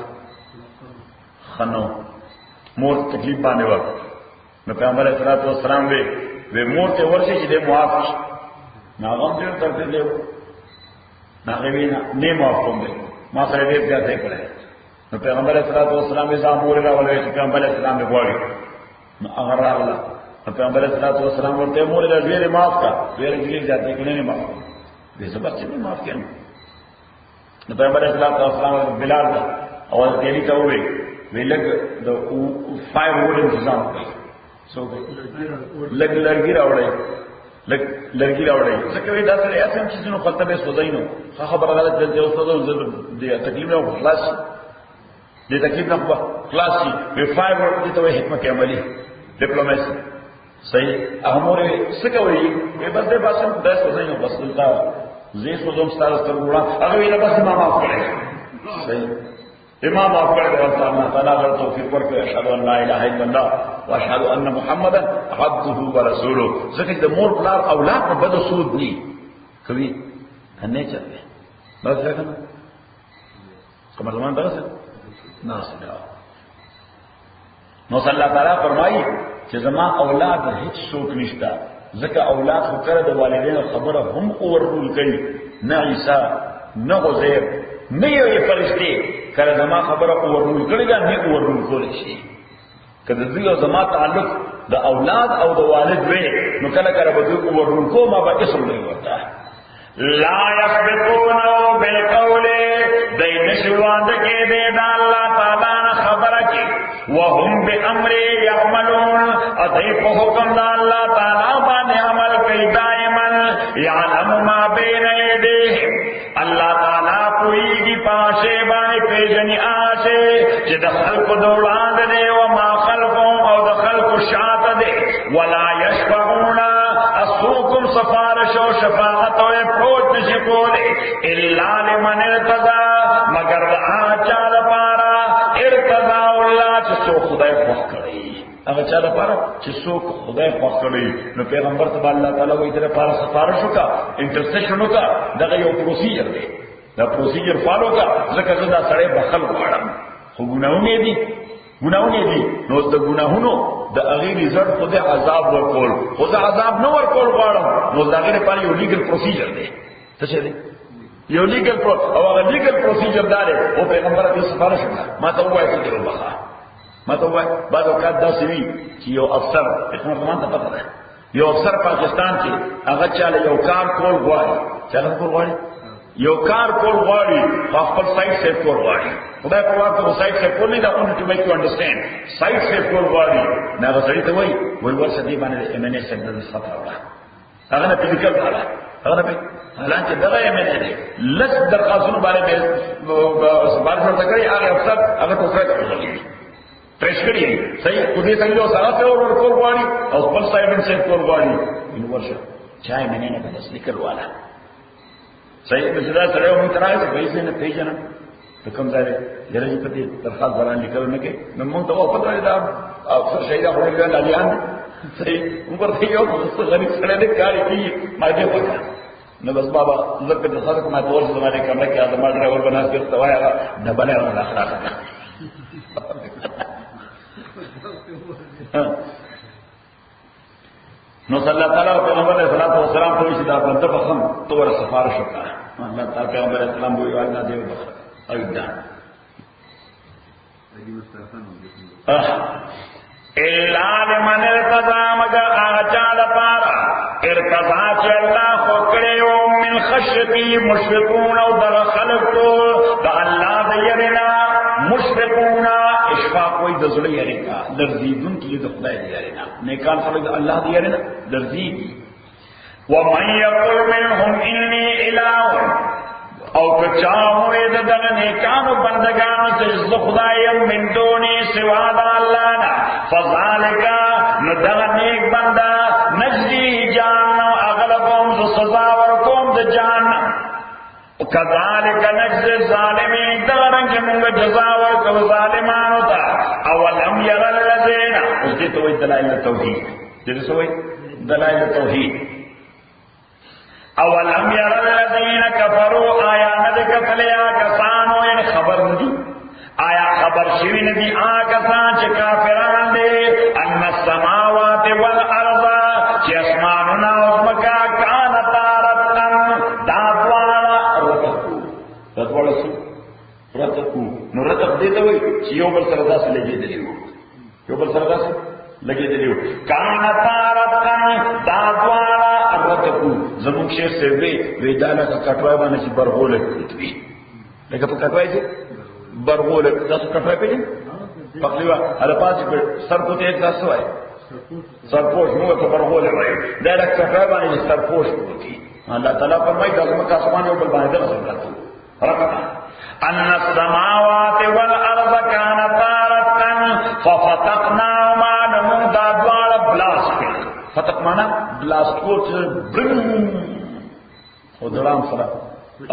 خنو مور تکلیف باندې وکړه نو پیغمبر صلی الله علیه وسلم وی مور ته ورشي چې دې معاف شي ناغم دې ترته دې ناغوینا نه معاف کوم ما سره دې بیا څه کړه نو پیغمبر صلی الله علیه وسلم یې زامور راولې چې پیغمبر صلی الله علیه وسلم غواړي نو هغه راغله پیغمبر صلی الله علیه وسلم ورته مور دې معاف کا ډېر دې ځاتې کړي نه معاف دې سبب چې معاف کړي نو پیغمبر صلی الله علیه وسلم بلال او دې ته وې ویلګ د 5 وډ انتظام کوي سو لګ لګی راوړی لرګي راوړي ځکه وی دا سره اساسي چیزونو خپل به سوځاینو خبره غلط دلته اوسه د تکلیف نه خلاص دې تکلیف نه خلاص وي فایبر دې ته حکمت عملی ډیپلوماسي صحیح امور سکوي به بس دې باسم د سوځاینو بس دلته زه سوځم ستاسو تر وړاندې هغه ویل بس ما معاف کړئ صحیح امام معاف کړئ الله تعالی غره توفیق ورکړي اشهد ان لا اله الا الله واشهد ان محمدا عبده ورسوله ځکه د مور پلار اولاد په بد سود دي کوي نه چلے بس څنګه کوم زمان درسه ناس نو صلی الله تعالی فرمایي چې زما اولاد هیڅ څوک نشته ځکه اولاد خو کړه د والدینو خبره هم اورول کوي نه عیسی نه عزیر نه یو فرشتي کله زما خبره اورول کړي دا نه اورول کولی شي کله دوی او زما تعلق د اولاد او د والد وي نو کله کله به دوی اورول کو ما به اسم نه ورته لا يسبقونه بالقول دین شواد کې دې دا الله تعالی خبره کې وهم بامر يعملون اذ په حکم د الله تعالی باندې عمل کوي دائما يعلم ما بين يديه الله تعالی کوئی پاشه باندې پیژني آشه چې د خلقو د وړاندې دی او ما خلقهم او د خلقو شاته دی ولا يشفعون اسوکم سفارش او شفاعت او پروت نشي کوله الا لمن ارتضى مگر د اچا لپاره ارتضى الله چې سو خدای خوښ کړی هغه چا لپاره چې سو خدای خوښ کړی نو پیغمبر ته الله تعالی وایي تر لپاره سفارش وکا انټرسیشن وکا دغه you procedure the the procedure follow کا ځکه زه دا سړی بخل غواړم خو ګناونه دي نو د ګناهونو د هغه رزلټ خو د عذاب ورکول خو د عذاب نه ورکول غواړم نو دا غیر لپاره یو لیګل پروسیجر دی څه دی یو لیګل او هغه لیګل پروسیجر دی او پیغمبر دې سفارش وکړه ما ته وایي چې وبخا ما ته وایي بعد اوقات دا سوي چې یو افسر اسمه ته پته ده یو افسر پاکستان کې هغه چاله یو کار کول غواړي یو کار کول غواړي خپل سایت سیف کول غواړي خدای په واکه سایت سیف کول نه دا اون ټو میک یو انډرستاند سایت سیف کول غواړي نه غوړي ته وایي ورسره دی باندې ام ان اس څنګه صفه وړه هغه نه فزیکل وړه هغه نه حالانکه دغه ام ان اس لږ درخواستونه باندې سپارښت وکړي هغه افسر هغه ټوکر کوي پریس کړی صحیح خو دې څنګه سره ته ورکول غواړي او خپل سایت سیف کول غواړي نو ورشه چای مې نه بس لیکل والا صحیح مثلا سره مو ترای څه پیسې نه پیژنم ته کوم ځای یره په دې درخواست بران لیکل نه کې نو مونږ ته په پټه دا افسر شهید هغه له لالیان صحیح عمر ته یو څه غریب سره دې کار کوي ما دې وکړ نو بس بابا زکه د خلک ما تور زمانه کمره کې ادم ډرایور بنا کې توایا نه بنه ولا اخلاق نو صلی الله تعالی پیغمبر علیہ الصلوۃ والسلام ته چې دا بنده بخم تو ور سفارش وکړه الله تعالی پیغمبر علیہ السلام وی الله دې بخ ایدا الا لمن ارتضى مگر اچا لپاره ارتضى چې الله خو کړو من خشیتی مشفقون او در خلق د الله د يرنا مشفقون اشفاق وای د زړه یرینا درځیدون کې د خدای دی یرینا نیکان خلک الله دی یرینا درځي ومن يقول منهم اني اله او کچا ہوئے دغه نیکانو بندگانو چې زه خدایم من دوني سوا د الله نه فذلک نو دغه نیک بندا نجزي جهنم اغلبهم سزا ورکوم د جهنم کذالک نجزي الظالمین دغرنګ موږ جزا ورکو ظالمانو ته اولم ير الذين اوس دې ته دلایل توحید دې څه وایي دلایل توحید اولم ير الذين كفروا آیا ندک تلیا کسانو یعنی خبر ندی آیا خبر شوی ندی آکسان چې کافران دي ان السماوات والارض چې اسمانونه او ځمکه کانتا رتقن دا دواړه رتقو نو رتق دې ته وایي چې یو بل سره داسې لګېدلی وو کانتا رتقن دا دواړه رتقو زمون شیخ سے وی دانا کا کټوای باندې چې برغول کوي لکه په کټوای چې برغول تاسو کټوای پیژنئ پخلیوا هله پاتې سر کو ته تاسو وای سرپوش موږ ته پرغولې وایي دا د کفای باندې سرپوش کوي الله تعالی فرمایي دا زموږ اسمان یو بل باندې درځي ربنا ان السماوات والارض كانتا رتقا ففتقناهما نمدا دوار بلاست فتق معنا بلاست کو برن خدرام سره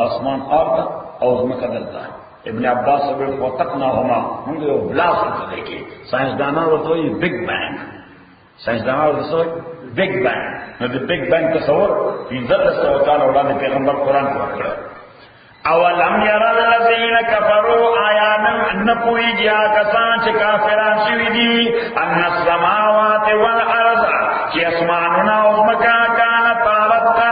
اسمان آرتا او زمکه دلتا ابن عباس وی فتقناهما موږ یو بلاست کوي کې ساينسدانان ورته وایي big بانګ ساينسدانان ورته وایي big بانګ know the big بانګ تصور 1500 کال وړاندې پیغمبر قرآن ورکړ اولم ير الذين كفروا آيانا نپوي جا کسان چې کافران شوي دي ان السماوات والارض چې اسمانونه او مکا کان طارقا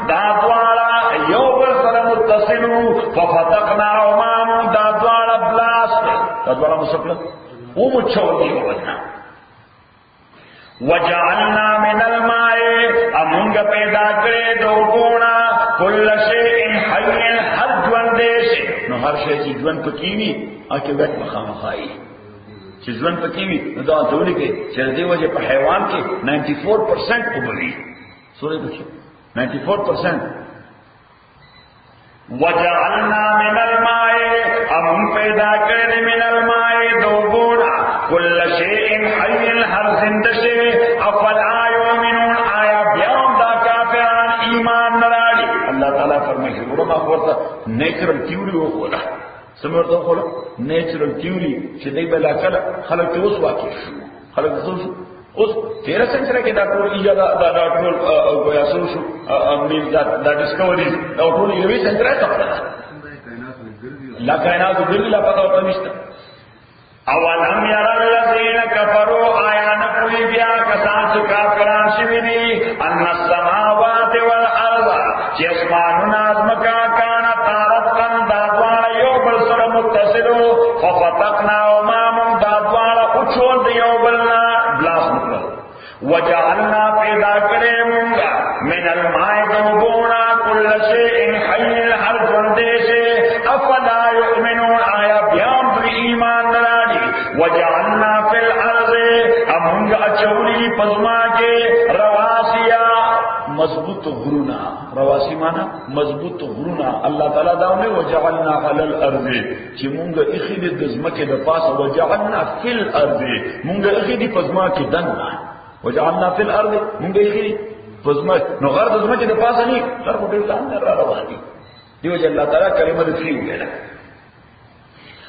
دا دواړه یو بل سره متصلو ففتقناهما دا دواړه بلاست دا دواړه مسکله او مچولي وځنا وجعلنا من الماء امونګ پیدا کړې دوګونا کل شیء حي هر ژوند دیش نو هر شی چې ژوند پکې وي اکه وخت مخامخای چې ژوند پکې وي نو دا ټول کې چې دې وجه په حیوان کې 94% وګوري سورې بچو 94% وجعلنا من الماء امون پیدا کړې من الماء دوګونا کل شیء حي هر زنده شی افلا یؤمنون آیا بیا دا کافران ایمان نراړي الله تعالی فرمایي ورما ورته نیچرل تیوري وکړه سمورته وکړه نیچرل تیوري چې دې بلا کله خلک ته اوس واقع شو خلک ته اوس 13 سنچري کې دا ټول ایجاد دا ټول گویا شو امین دا ډیسکوري دا ټول یوې سنچري ته لا کائنات ګرځي لا پتا وته نشته اولم ير الذين كفروا آيان پوری بیا کسان چې کافران شوي دي ان السماوات والارض چې اسمانونه ازمکا کان طارقا دا دواړه یو بل سره متصلو ففتقناهما من دا دواړه اوچول دی یو بل نه بلاس مکړه وجعلنا پیدا کړې مونږه من الماء دوبونا كل شيء حي هر ژوند شي افلا يؤمنون آیا بیا ایمان نراړي وجعلنا في الارض امونږ اچولي پزما کې رواسیا مضبوط غرونا رواسی معنا مضبوط غرونا الله تعالی داونه وجعلنا على الارض چې مونږ اخلي د زمکه د پاسه وجعلنا في الارض مونږ اخلي پزما کې دنه وجعلنا في الارض مونږ اخلي پزما نو غرض زمکه د پاسه نه تر په ډیر ځان روان دي دیو چې الله تعالی کلمه د فری ویله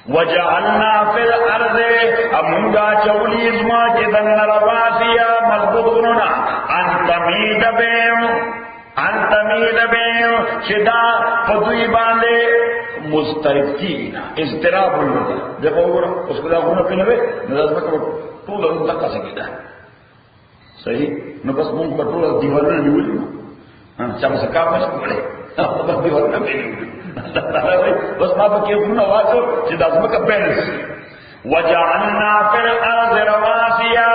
وجعلنا في الارض امونگا چولی ازما کی دن رواسیا مضبوطونا انتمید بیم شدا پدوی باندے مسترد کی اضطراب ہوتا دیکھو اس کو داخلنا پی نوے نظر کو طول دقا سکیدا صحیح نو بس مونگ پر طول دیوارنا نیولی چاہم سکاپ مشکو بڑے بس دیوارنا پی نیولی بس ما پکې غوونه واچو چې د ازمکه بیلنس وجعلنا في الارض رواسیا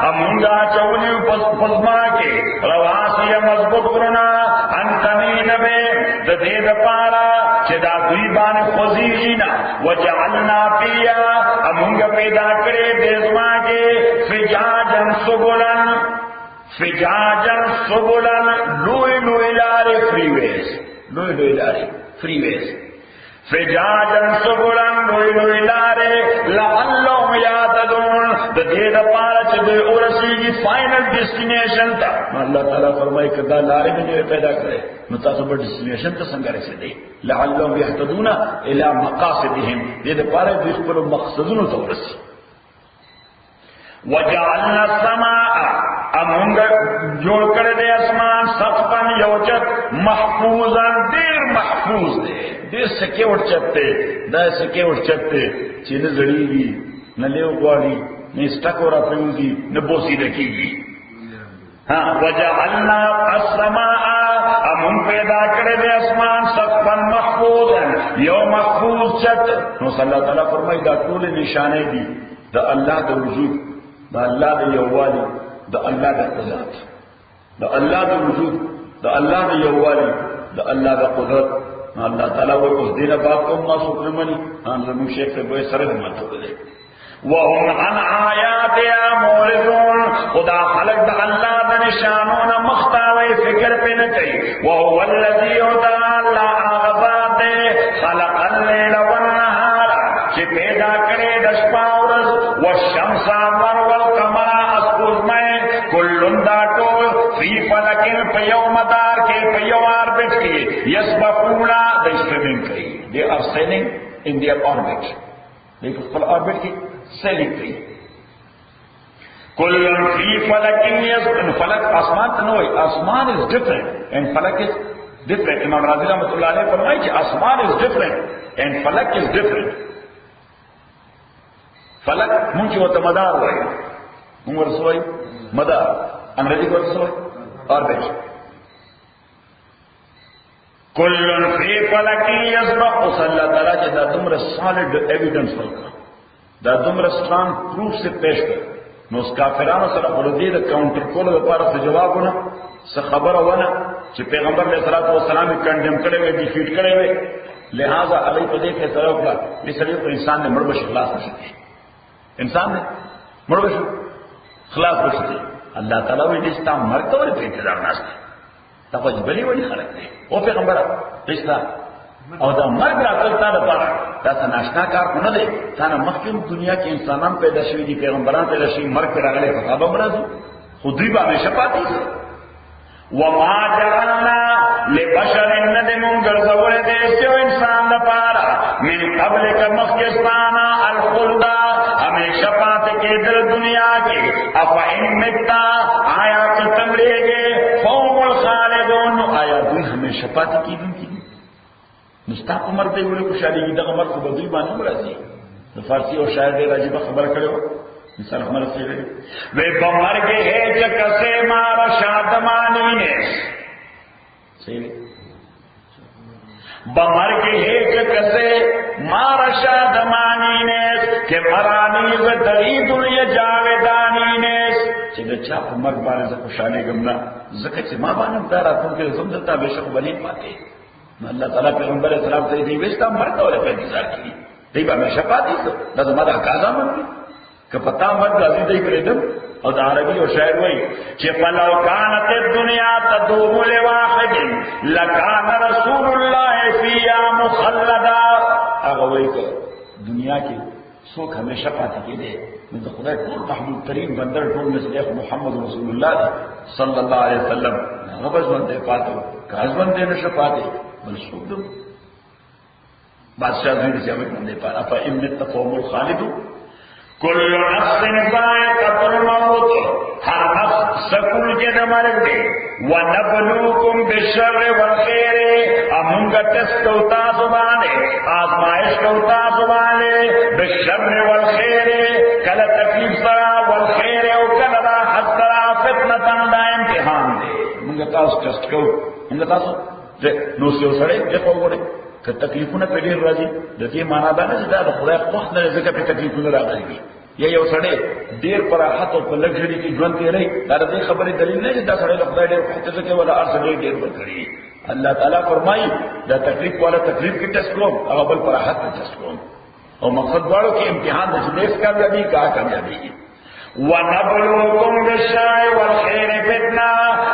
امونگا چولی پزما کې رواسیا مضبوط غرنا انتمین به د دې لپاره چې دا دوی باندې خوځيږي وجعلنا فيها امونگا پیدا کړې د ازما کې فجاجا سبلن لوی لارې لوی لارې freeways فجاجا سبلن لوی لارې لعلهم یهتدون د دې لپاره چې دوی ورسیږي فائنل ډیسټینیشن ته الله تعالی فرمایي کدا لارې به پیدا کړي نو تاسو به ډیسټینیشن ته څنګه رسیدئ لعلهم یهتدون الى مقاصدهم دې لپاره دوی خپل مقصدونو ته ورسي وجعلنا السماء امونگ جوڑ کردے اسمان سقفا یوچت محفوظا دیر محفوظ دے دیر سکیوٹ چتے دا سکیوٹ چتے چی نزڑی گی نلیو گواری نیسٹکو را پیوزی نبوسی رکی گی وجعلنا السماء امون پیدا کردے اسمان سقفا محفوظا یو محفوظ چت نو صلی اللہ تعالیٰ فرمائی دا طول نشانے دی دا اللہ دا وجود دا اللہ دا یوالی دا اللہ دا قدرت دا اللہ دا وجود دا اللہ دا یوالی دا اللہ دا قدرت اللہ تعالیٰ وہ اس دین بات کو ما سکر منی زمین شیخ سے بوئے سرد مانتو دے وهم عن آیاتها معرضون خدا خلق دا اللہ دا نشانون مختاوی فکر پہ نہ کئی وهو الذی ہوتا اللہ آغذات دے خلق اللیل والنہار چی پیدا کرے دشپا ورز والشمس والقمر اسکوز میں کلن دا ٹول فی فلکن پیو مدار کے پیو آربٹ کی یسبقونا دا سویمنگ کئی they are sailing in their orbit لیکن فل آربٹ کی سیلنگ کئی کلن فی فلکن یسبقونا فلک آسمان تنوئی آسمان is different and falak is different. امام رازی رحمۃ اللہ علیہ فرمائی کہ آسمان is different and falak is different. فلک منچ ہوتا مدار ہوئی عمر سوئی مدار انگریزی کو سوئی آربٹ کلن فی فلک یسبح صلی اللہ تعالیٰ کہ دا دمر سالڈ ایویڈنس ولکا دا دمر سٹرانگ پروف سے پیش کر نو اس کافرانو سره ورودی د کاونټر کولو لپاره څه جوابونه څه خبره ونه چې پیغمبر علیه الصلاۃ والسلام کنډم کړي وي ډیفیټ کړي وي لہذا علی په دې کې سره وکړه چې سړی په انسان نه مړ بشي خلاص نشي انسان نه مړ بشي خلاص بشي الله تعالی وی دې ستا مرګ ته ورته انتظار نشته تاسو بلی وړي خلک دي او پیغمبر دې او دا مرگ راتل تا دا پارا دا سا ناشنا کار کنه دے تانا مخکم دنیا کے انسانان پیدا شوی دی پیغمبران پیدا شوی مرگ پر اگلے فقابہ برازو خودی با ہمیشہ پاتی سے وما جعلنا لبشر ندمون گرزور دے سیو انسان دا پارا من قبل کا مخکستانا الخلدہ ہمیشہ پاتے کے دل دنیا کے افا ان مکتا آیا کتم لے گے فوم الخالدون آیا دن ہمیشہ پاتے کی دن کی مستاق عمر ته ویل کو شادي کی دغه مرګ په دوی باندې راځي د فارسی او شاعر دی راځي په خبر کړو مثال عمر سے وی بمر کے ہے چې کسے مار شادمانی نے صحیح بمر کے ہے چې کسے مار شادمانی نے کہ مرانی و درید الیجاودانی نے چې د چا په مرګ باندې خوشاله ګمنا زکه چې ما باندې داراتون کې زم دلته بشک بلین پاتې اللہ تعالیٰ پیغمبر اسلام سے دی ویستا مرد اور پہ انتظار کی دی با میں شفاعتی تو دا مدہ کازا من دی کہ پتہ مرد رضی دی کردم اور دا عربی اور شاعر ہوئی کہ فلو کانت الدنیا تدوم لواحد لکان رسول اللہ فیا مخلدا اگوئی کہ دنیا کی سوک ہمیشہ پاتی کی دے میں تو خدا طول محمود ترین بندر طول مثل محمد رسول اللہ صلی اللہ علیہ وسلم غبز بندے پاتو کاز بندے نشہ پاتے منسوخ دو بادشاہ زیر سے ہمیں بندے پارا فا امت قوم الخالد کل نفس ذائقۃ الموت ہر نفس سکول کے مرگ دے ونبلوکم بالشر والخیر امونگا ٹیسٹ ہوتا زبانے آزمائش ہوتا زبانے بالشر والخیر کل تکلیف سرا والخیر او کل راحت سرا فتنة دا امتحان دے امونگا تاس ٹیسٹ کو امونگا تاسو نو سیو سڑے دیکھو گوڑے کہ تکلیفوں پہ ډیر راځي د دې معنا دا نه چې دا د خدای خوښ نه ځکه په تکلیفونه راغلي یا یو سړی ډیر پر راحت او په لګژري کې ژوند تیری دا د خبرې دلیل نه چې دا سړی د خدای ډیر خوښ ځکه ولا ارسل ډیر ورکړي الله تعالی فرمایي دا تکلیف والا تکلیف کې ټیسټ کوم هغه بل پر راحت کې ټیسټ کوم او مقصد واړو کې امتحان د دې کامیابی کا کامیابی وَنَبْلُوكُمْ بِالشَّرِّ وَالْخَيْرِ فِتْنَةً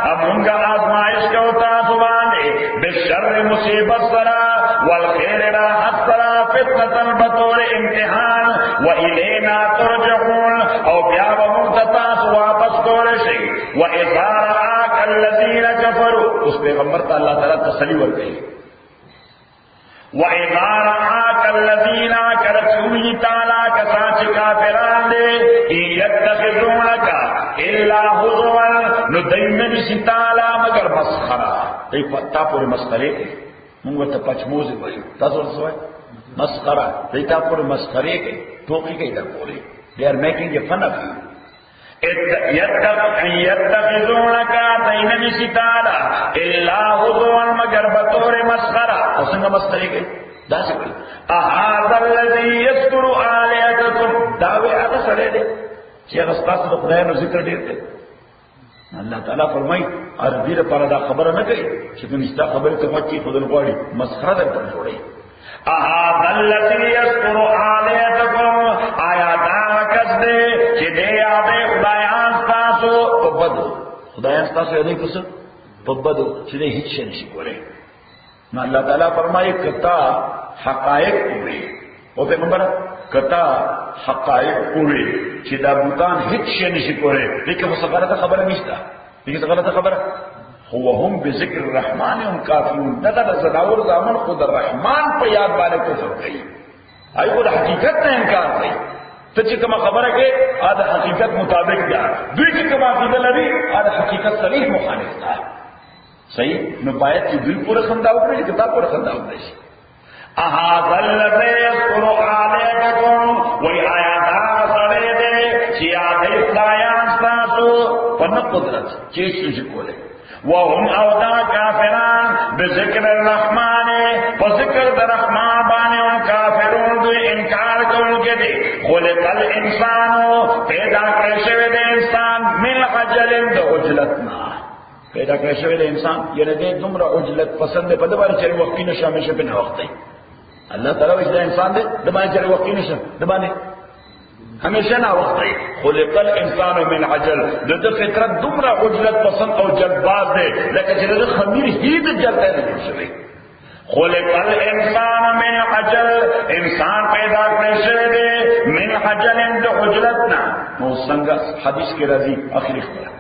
امونگا آزمائش کا ہوتا زبانے بالشر مصیبت سرا والخیر راحت سرا فتنة بطور امتحان وَإِلَيْنَا تُرْجَعُونَ او بیاب مقتطاس واپس کولشی وَإِذَا رَآكَ الَّذِينَ كَفَرُوا اس پیغمبر تا اللہ تعالیٰ تسلی ورکئی وَإِذَا رَآكَ الَّذِينَ كَرَسُونِ تَعْلَى كَسَانچ کافران دے يَتَّخِذُونَكَ إِلَّا هُزُوًا نُدَيْمَنِ سِتَعْلَى مگر مسخرہ تی تا پوری مسخرے کے منگو تا پچموزی بھئی تا سوڑ سوئے مسخرہ تی تا پوری مسخرے کے ٹوکی کے ادھر پوری they are making a fun of you يَتَّخِذُونَكَ دَيْمَنِ سِتَعْلَى إِلَّا هُزُوًا مگر بطور مسخرہ اور سنگا مسخرے کے دا سکل اَهَذَا الَّذِي يَذْكُرُ آلِهَتَكُمْ دعوے آگا سڑے دے چی اگر سپاس تو خدای نو ذکر دیر دے اللہ تعالیٰ فرمائی عربی پر دا خبر نہ کری چکن استا خبر تو مچی خود الگوڑی مسخرہ در پر جوڑی اَهَذَا الَّذِي يَذْكُرُ آلِهَتَكُمْ آیا دا خدایان تاسو یې کوس په بدو چې هیڅ شي نشي کولای. نو الله تعالی فرمایي کتا حقائق وي او پیغمبر کتا حقائق وي چې دا بوتان هیڅ شي نشي کولای. لیکن غلطه خبره نشته، دغه غلطه خبره هو هم بذکر الرحمن هم کافرون. دا زداور زامن خود الرحمن په یاد باندې کفر کوي، ایو د حقیقت نه انکار کوي. ته چې کوم خبره کې دا حقیقت مطابق ده، دوی چې کوم عقیده لري دا حقیقت صریح مخالف ده. صحیح نو باید چې دوی پوره خندا وکړي، کتاب پوره خندا وکړي. اها الذی یذکر علیکم و آیا دا سره دې چې یادې خدایان تاسو په قدرت چې څه کوله وهم او دا کافران بذکر الرحمن فذکر الرحمن باندې او کافرون دوی انکار کوي دي. خلق الانسان پیدا کړی شوی دی انسان من عجل د عجلتنا، پیدا کړی شوی دی انسان یعنی دې دومره عجلت پسند په دغه چې وخت نه شامل شي په وخت دی. الله تعالی وجه انسان دې د باندې چې وخت نشه د باندې ہمیشہ نہ وقت ہے. خلق الانسان من عجل، د فطرت دومره عجلت پسند او جلباز دے لیکن چې د خمیر هیڅ جلته نه شوی. خلق الانسان من عجل، انسان پیدا کړی شوی دی من عجل د عجلتنا. نو څنګه حدیث کې راځي اخري خبره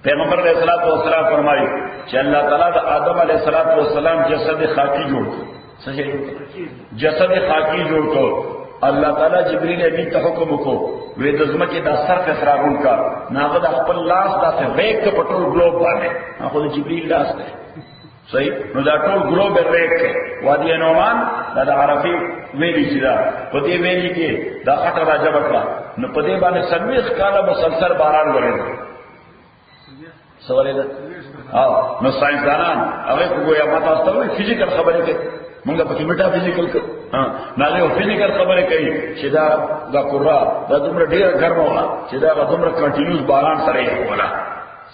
پیغمبر علیہ الصلوۃ والسلام فرمایي چې الله تعالی د آدم علیہ الصلوۃ والسلام جسد خاکی جوړ کړ. څه جسد خاکی جوړ کړ. اللہ تعالیٰ جبریل امین ته حکم وکړو وې د ځمکې د سر فسراغون کا ناغه د خپل لاس داسې ریک ته پټول ګلوب باندې هغه د جبریل لاس ده. صحیح نو دا ټول ګلوب ریک وادي نومان دا د عرفي ویلي چې دا په دې ویلي کې دا خطر راځه وکړه نو په دې باندې سرویس کاله مسلسل باران ورېده. سوالې ده نو ساينسدانان هغه کویا ما تاسو ته فزیکل خبرې کوي، مونږه پکې میټا فزیکل کو نه له فزیکل خبره کوي چې دا قرا دا دومره ډیر ګرمه وه چې دا دومره کنټینیوس باران سره یې ولا.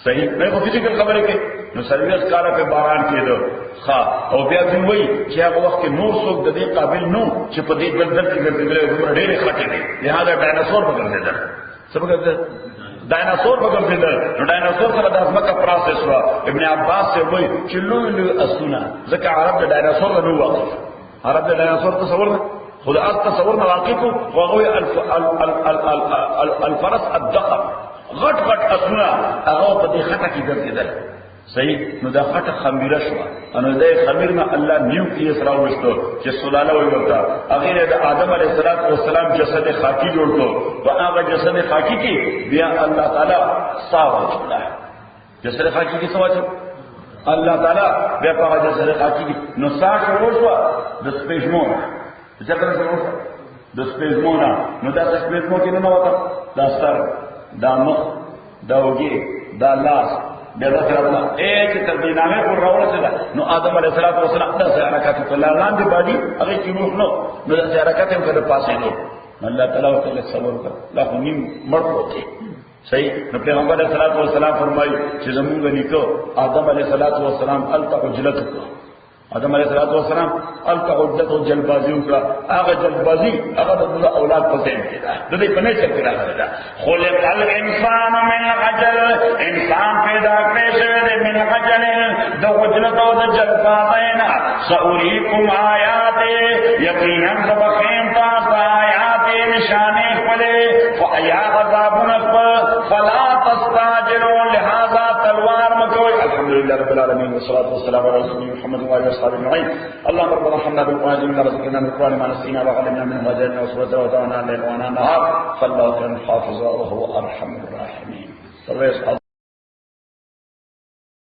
صحیح نه کو فزیکل خبره کوي نو سرویس کاله په باران کېدو ښا او بیا دې وایي چې هغه وخت کې نور څوک د دې قابل نو چې په دې دلدل کې ګرځېدل دومره ډېرې خټې دي. لہذا ډایناسور وګرځېدل. څه وګرځېدل؟ ډایناسور وګرځېدل. نو ډایناسور سره د ځمکه پروسس و. ابن عباس سے وایي چې لوی اسونه ځکه عرب د ډایناسور نه واقف، عرب د ډایناسور تصور نه خو د اس تصور نه واقف او هغه الفرس الضخم غټ غټ اسونه هغه په دې خټه کې ګرځېدل. صحیح نو دا خټه خمیره شو انو دې خمیر نه الله نیوکلیس راوستو چې سلاله وي وتا هغه د آدم علیه السلام جسد خاکی جوړ کړو او هغه جسد خاکی کې بیا الله تعالی صاف کړل. جسد خاکی کې څه واچو الله تعالی بیا په جسد خاکی کې نو صاف وشو د سپېژمو ځکه د سپېژمو نو دا سپېژمو کې نه وتا دا سر دا مخ دا وګي دا لاس بیا دا سره چې تر دې نامه پر راوړل نو آدم علیه السلام د حرکت په لاندې باندې هغه کې روح نو د حرکت هم کړه پاسې نو الله تعالی وتعالى صبر وکړه لا هم مړ پروتي. صحیح نو پیغمبر علیه السلام فرمایي چې زموږ نیکو آدم علیه السلام الته عجلت آدم علیہ السلام الته عجلت او جلبازی وکړه. هغه جلبازی هغه د اولاد په ځای کې ده د دې په نه چې راغلی ده. خلق الانسان من عجل، انسان پیدا کړی شوی دی من عجل د عجلت او د جلبازینا. سأریکم آیات، یقینا سبخیم تاسو آیات نشانه خپلې فایا غضبون فلا تستعجلوا لهذا تلوار مکوئ. الحمدلله رب العالمین والصلاة والسلام علی رسول محمد وعلى اصحابه اجمعين. اللهم ربنا ارحمنا بالقرآن مما رزقنا من القرآن ما نسينا وعلمنا منه وزدنا وسوره وتوانا الليل وانا النهار فالله خير حافظا وهو ارحم الراحمين.